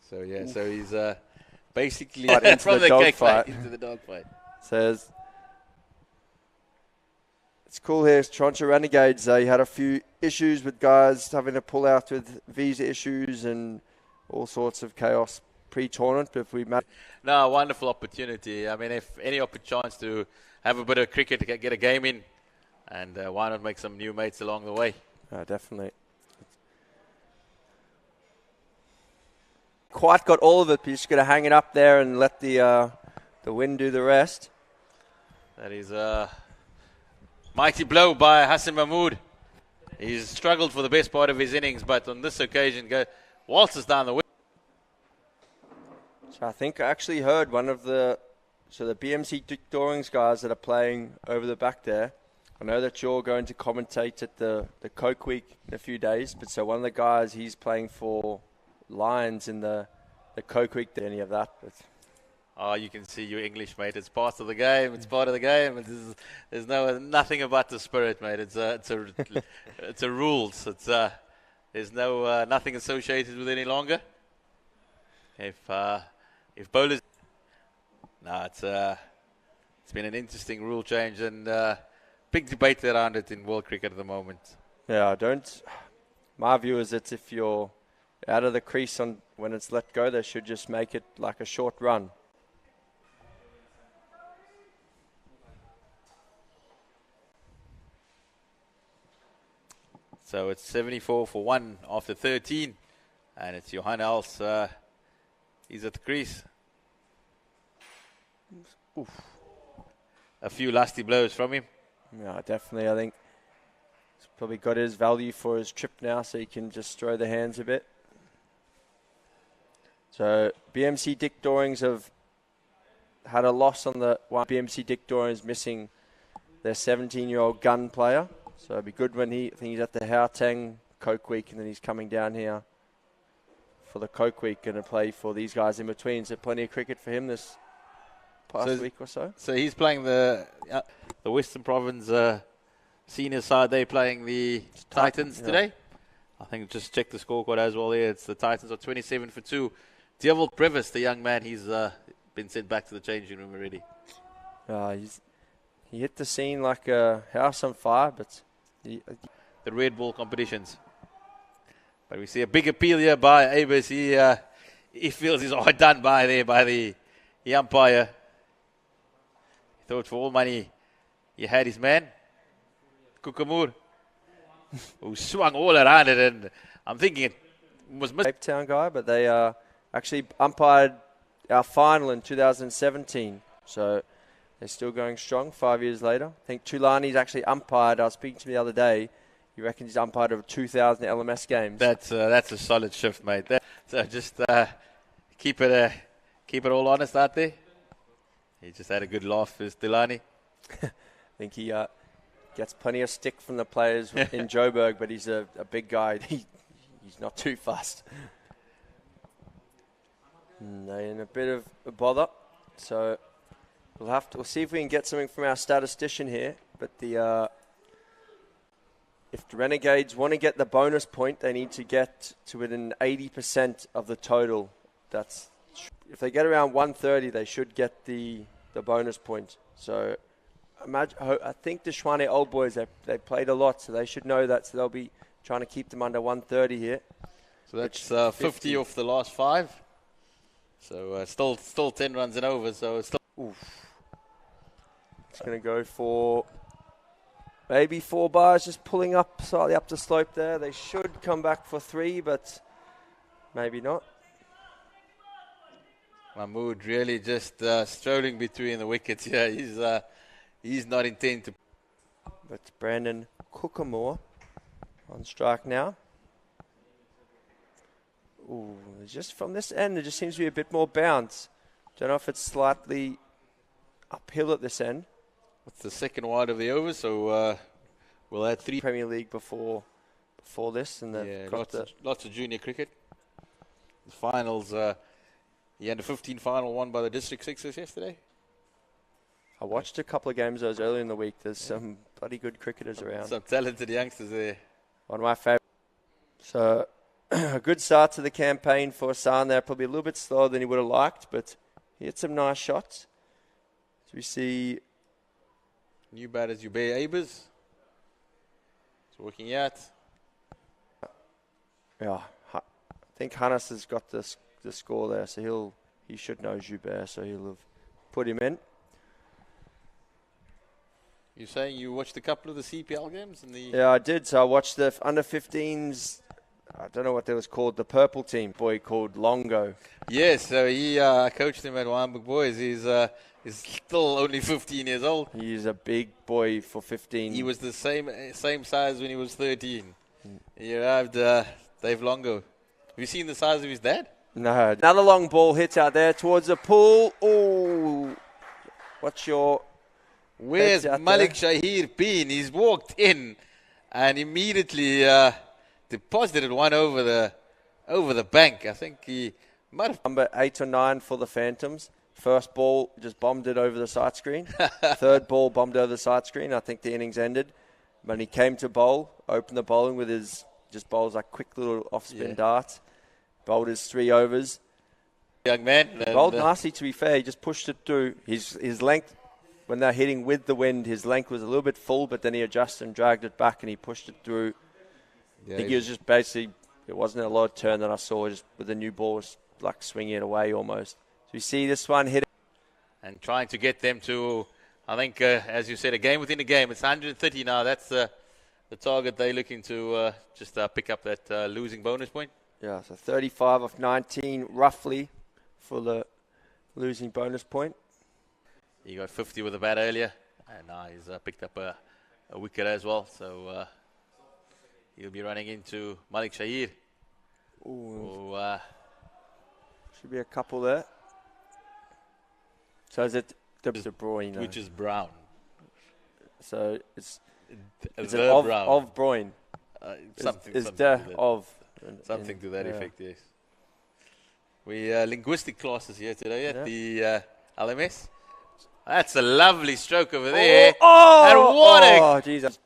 So he's basically from the cake fight into the dog fight. Says, it's cool here. Toronto Renegades, they had a few issues with guys having to pull out with visa issues and all sorts of chaos pre-tournament. But if we No, wonderful opportunity. I mean, if any chance to have a bit of cricket, to get a game in, and why not make some new mates along the way? definitely. Quite got all of it, but you're just going to hang it up there and let the wind do the rest. That is a mighty blow by Hassan Mahmood. He's struggled for the best part of his innings, but on this occasion, waltzes down the wicket. So I think I actually heard one of the BMC Dick Dorings guys that are playing over the back there. I know that you're going to commentate at the Coke Week in a few days, but so one of the guys, he's playing for Lions in the Coke Week. Any of that? But Oh, you can see your English, mate. It's part of the game. It's part of the game. There's nothing about the spirit, mate. It's a rules. There's nothing associated with it any longer. If bowlers, it's been an interesting rule change and big debate around it in world cricket at the moment. yeah, my view is that if you're out of the crease when it's let go, they should just make it like a short run. So it's 74 for 1 after 13. And it's Johan Els. He's at the crease. Oof. A few lusty blows from him. Yeah, definitely. I think he's probably got his value for his trip now, so he can just throw the hands a bit. So BMC Dick Dorings have had a loss on the one. BMC Dick Dorings missing their 17-year-old gun player. So it'd be good when I think he's at the Gauteng Coke Week, and then he's coming down here for the Coke Week and to play for these guys in between. So plenty of cricket for him this past week or so. So he's playing the Western Province senior side. They're playing the Titans today. I think just check the scorecard as well here. It's the Titans are 27 for 2. Devil Previs, the young man, he's been sent back to the changing room already. He hit the scene like a house on fire, but the red ball competitions. But we see a big appeal here by Abus. He feels he's all done by the umpire. He thought for all money he had his man, Kukamur, who swung all around it, and I'm thinking it was Cape Town guy, but they actually umpired our final in 2017. So they're still going strong 5 years later. I think Tulani's actually umpired. I was speaking to him the other day. He reckons he's umpired over 2,000 LMS games. That's a solid shift, mate. So just keep it all honest out there. He just had a good laugh with Tulani. I think he gets plenty of stick from the players in Joburg, but he's a big guy. He's not too fast. They're in a bit of a bother. So we'll see if we can get something from our statistician here. But if the Renegades want to get the bonus point, they need to get to within 80% of the total. If they get around 130, they should get the bonus point. So I think the Tshwane old boys, they played a lot, so they should know that. So they'll be trying to keep them under 130 here. So that's 50 off the last 5. So still 10 runs and over. So it's still. Oof. It's going to go for maybe 4 bars, just pulling up slightly up the slope there. They should come back for 3, but maybe not. Mahmood really just strolling between the wickets here. He's not intent to. But Brandon Cookamore on strike now. Ooh, just from this end, there just seems to be a bit more bounce. Don't know if it's slightly uphill at this end. It's the second wide of the over, so we'll add 3. Premier League before this, and lots of junior cricket. The finals, the under 15 final won by the District Sixers yesterday. I watched a couple of games of those early in the week. There's some bloody good cricketers around. Some talented youngsters there. One of my favourites. So a good start to the campaign for Hassan there. Probably a little bit slower than he would have liked, but he hit some nice shots. So we see new batters, Ubey Abers. It's working out. Yeah, I think Hannes has got the score there, so he should know Joubert, so he'll have put him in. You're saying you watched a couple of the CPL games? Yeah, I did. So I watched the under-15s, I don't know what they was called, the purple team, boy called Longo. Yes, so he coached him at Wynberg Boys. He's still only 15 years old. He's a big boy for 15. He was the same size when he was 13. He arrived, Dave Longo. Have you seen the size of his dad? No. Another long ball hits out there towards the pool. Oh, what's your... Where's Malik Shahir been? He's walked in and immediately deposited one over the bank. I think he might have... Number 8 or 9 for the Phantoms. First ball, just bombed it over the side screen. Third ball, bombed over the side screen. I think the innings ended. When he came to bowl, opened the bowling with his... Just bowls like quick little off-spin darts. Bowled his 3 overs. Young man. Bowled nicely, to be fair. He just pushed it through. His length... When they're hitting with the wind, his length was a little bit full, but then he adjusted and dragged it back and he pushed it through. Yeah, I think he was just basically, it wasn't a lot of turn that I saw, just with the new ball, was like swinging it away almost. So you see this one hit. And trying to get them to, I think, as you said, a game within a game. It's 130 now. That's the target they're looking to just pick up that losing bonus point. Yeah, so 35 of 19 roughly for the losing bonus point. He got 50 with the bat earlier, and now he's picked up a wicket as well. So he'll be running into Malik Shahir. Ooh. Should be a couple there. So is it De Bruyne? Which is brown. So it's the brown. Of Bruyne. Something to that effect, yes. We linguistic classes here today at the LMS. That's a lovely stroke over there. Oh, Jesus.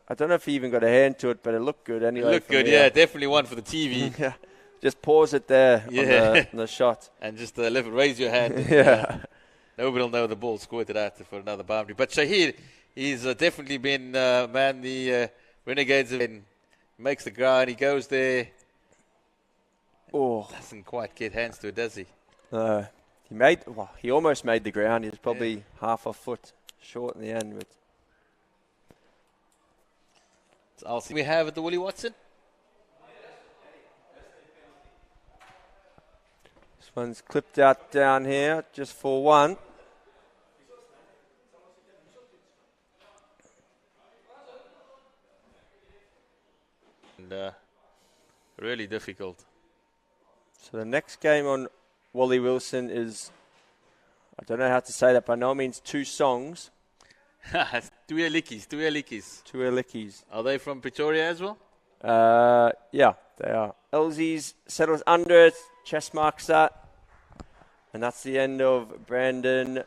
I don't know if he even got a hand to it, but it looked good anyway. It looked good, here. yeah. Definitely one for the TV. Yeah. Just pause it there on the shot. And just raise your hand. Yeah. Nobody will know the ball squirted out for another boundary. But Shahir, he's definitely been, the Renegades have been, makes the ground. He goes there. Oh. Doesn't quite get hands to it, does he? No. He almost made the ground. He was probably half a foot short in the end. But I'll see we have at the Willie Watson. This one's clipped out down here just for one. And really difficult. So the next game on Wally Wilson is, I don't know how to say that, by no means 2 songs. Twee Lickies. Are they from Pretoria as well? Yeah, they are. Elsies settles under it, chest marks that. And that's the end of Brandon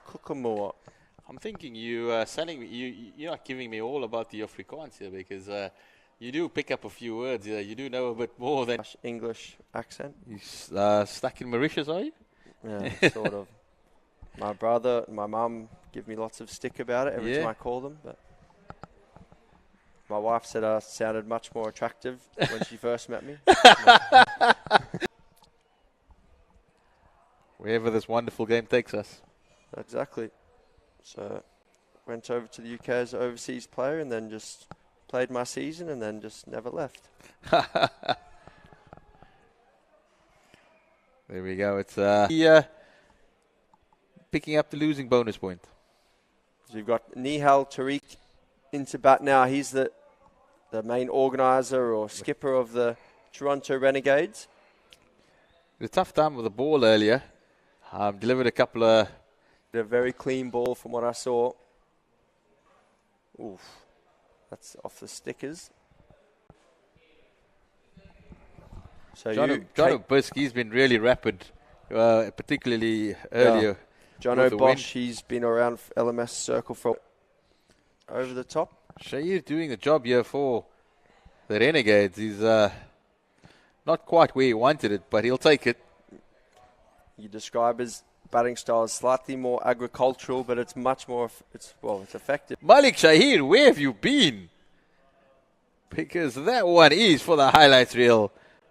Kukamua. I'm thinking you're not giving me all about the Afrikaans here because you do pick up a few words. You do know a bit more than English accent. You're stuck in Mauritius, are you? Yeah, sort of. My brother and my mum give me lots of stick about it every time I call them. But my wife said I sounded much more attractive when she first met me. Wherever this wonderful game takes us. Exactly. So went over to the UK as an overseas player and then just played my season and then just never left. There we go. It's picking up the losing bonus point. So we've got Nihal Tariq into bat now. He's the main organizer or skipper of the Toronto Renegades. A tough time with the ball earlier. Delivered a couple of... A very clean ball from what I saw. Oof. That's off the stickers. So John O'Bisky's been really rapid, particularly earlier. John O'Bosh, he's been around LMS circle for over the top. Shahir doing the job here for the Renegades. He's not quite where he wanted it, but he'll take it. You describe his batting style as slightly more agricultural, but it's much more, it's effective. Malik Shahir, where have you been? Because that one is for the highlights reel.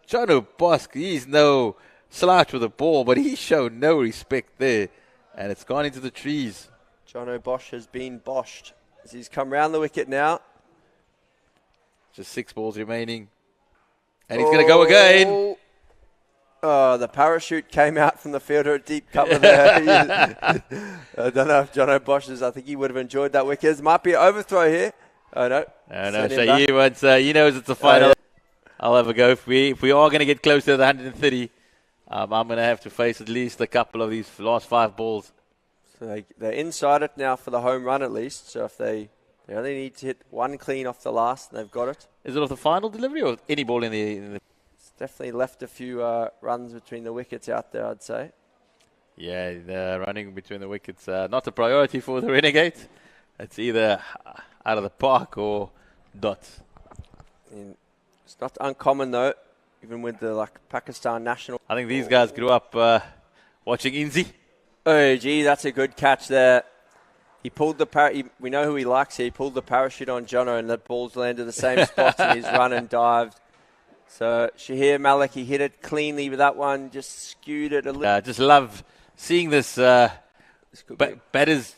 Jono Bosk, he's no slouch with the ball, but he showed no respect there. And it's gone into the trees. Jono Bosch has been boshed as he's come round the wicket now. Just 6 balls remaining. And he's going to go again. Oh, the parachute came out from the fielder at deep cover there. I don't know if Jono Bosch is. I think he would have enjoyed that wicket. There might be an overthrow here. Oh, no. No, Shayi wants, he knows it's a final. I'll have a go. If we are going to get closer to the 130, I'm going to have to face at least a couple of these last 5 balls. So they're inside it now for the home run at least. So if they only need to hit 1 clean off the last, and they've got it. Is it off the final delivery or any ball in the It's definitely left a few runs between the wickets out there, I'd say. Yeah, the running between the wickets, not a priority for the Renegades. It's either out of the park or dots. And it's not uncommon though, even with the Pakistan national. I think these guys grew up watching Inzi. Oh, gee, that's a good catch there. He pulled the we know who he likes here. He pulled the parachute on Jono, and the balls landed the same spots, and he's run and dived. So Shahir Malik, he hit it cleanly with that one, just skewed it a little. Just love seeing this. Batters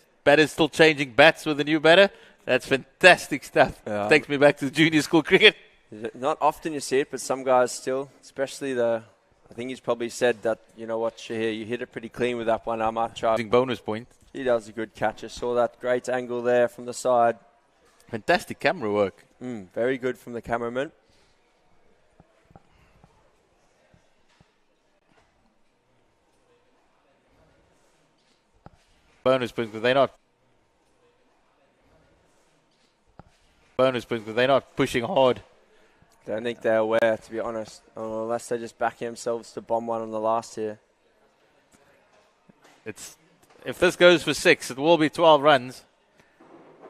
still changing bats with the new batter. That's fantastic stuff. Yeah. Takes me back to junior school cricket. Not often you see it, but some guys still, especially I think he's probably said that, you know what, Shahir, you hit it pretty clean with that one. I might try. Bonus point. He does a good catch. I saw that great angle there from the side. Fantastic camera work. Very good from the cameraman. Bonus points because they're not pushing hard. I don't think they're aware, to be honest, unless they just back themselves to bomb one on the last here. If this goes for 6, it will be 12 runs.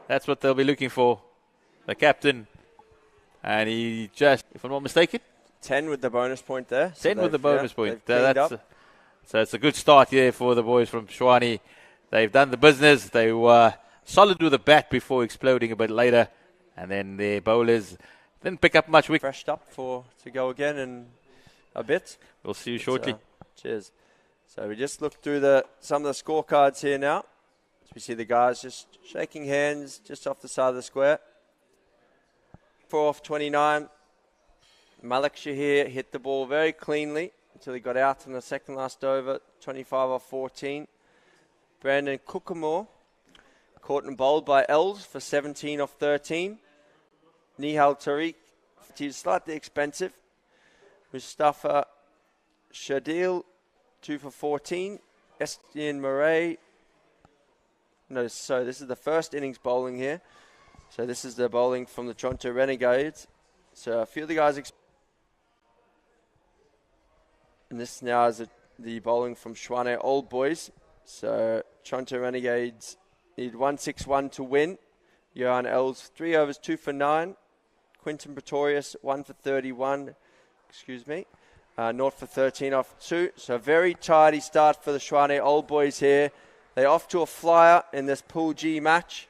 That's what they'll be looking for. The captain, and he just, if I'm not mistaken, 10 with the bonus point there. 10 with the bonus point. So it's a good start here for the boys from Tshwane. They've done the business. They were solid with the bat before exploding a bit later. And then their bowlers didn't pick up much wicket. Freshed up to go again in a bit. We'll see you shortly. Cheers. So we just look through some of the scorecards here now. As we see the guys just shaking hands just off the side of the square. 4 off 29. Malik Shahir hit the ball very cleanly until he got out in the second last over. 25 off 14. Brandon Cookamore caught and bowled by Els for 17 off 13. Nihal Tariq, he's slightly expensive. Mustafa Shadil, 2 for 14. Estienne Murray. So this is the first innings bowling here. So this is the bowling from the Toronto Renegades. So a few of the guys. And this now is the bowling from Tshwane Old Boys. So Toronto Renegades need 161 to win. Johan Els, 3 overs, 2 for 9. Quinton Pretorius, 1 for 31. Naught for 13 off 2. So a very tidy start for the Tshwane Old Boys here. They're off to a flyer in this Pool G match.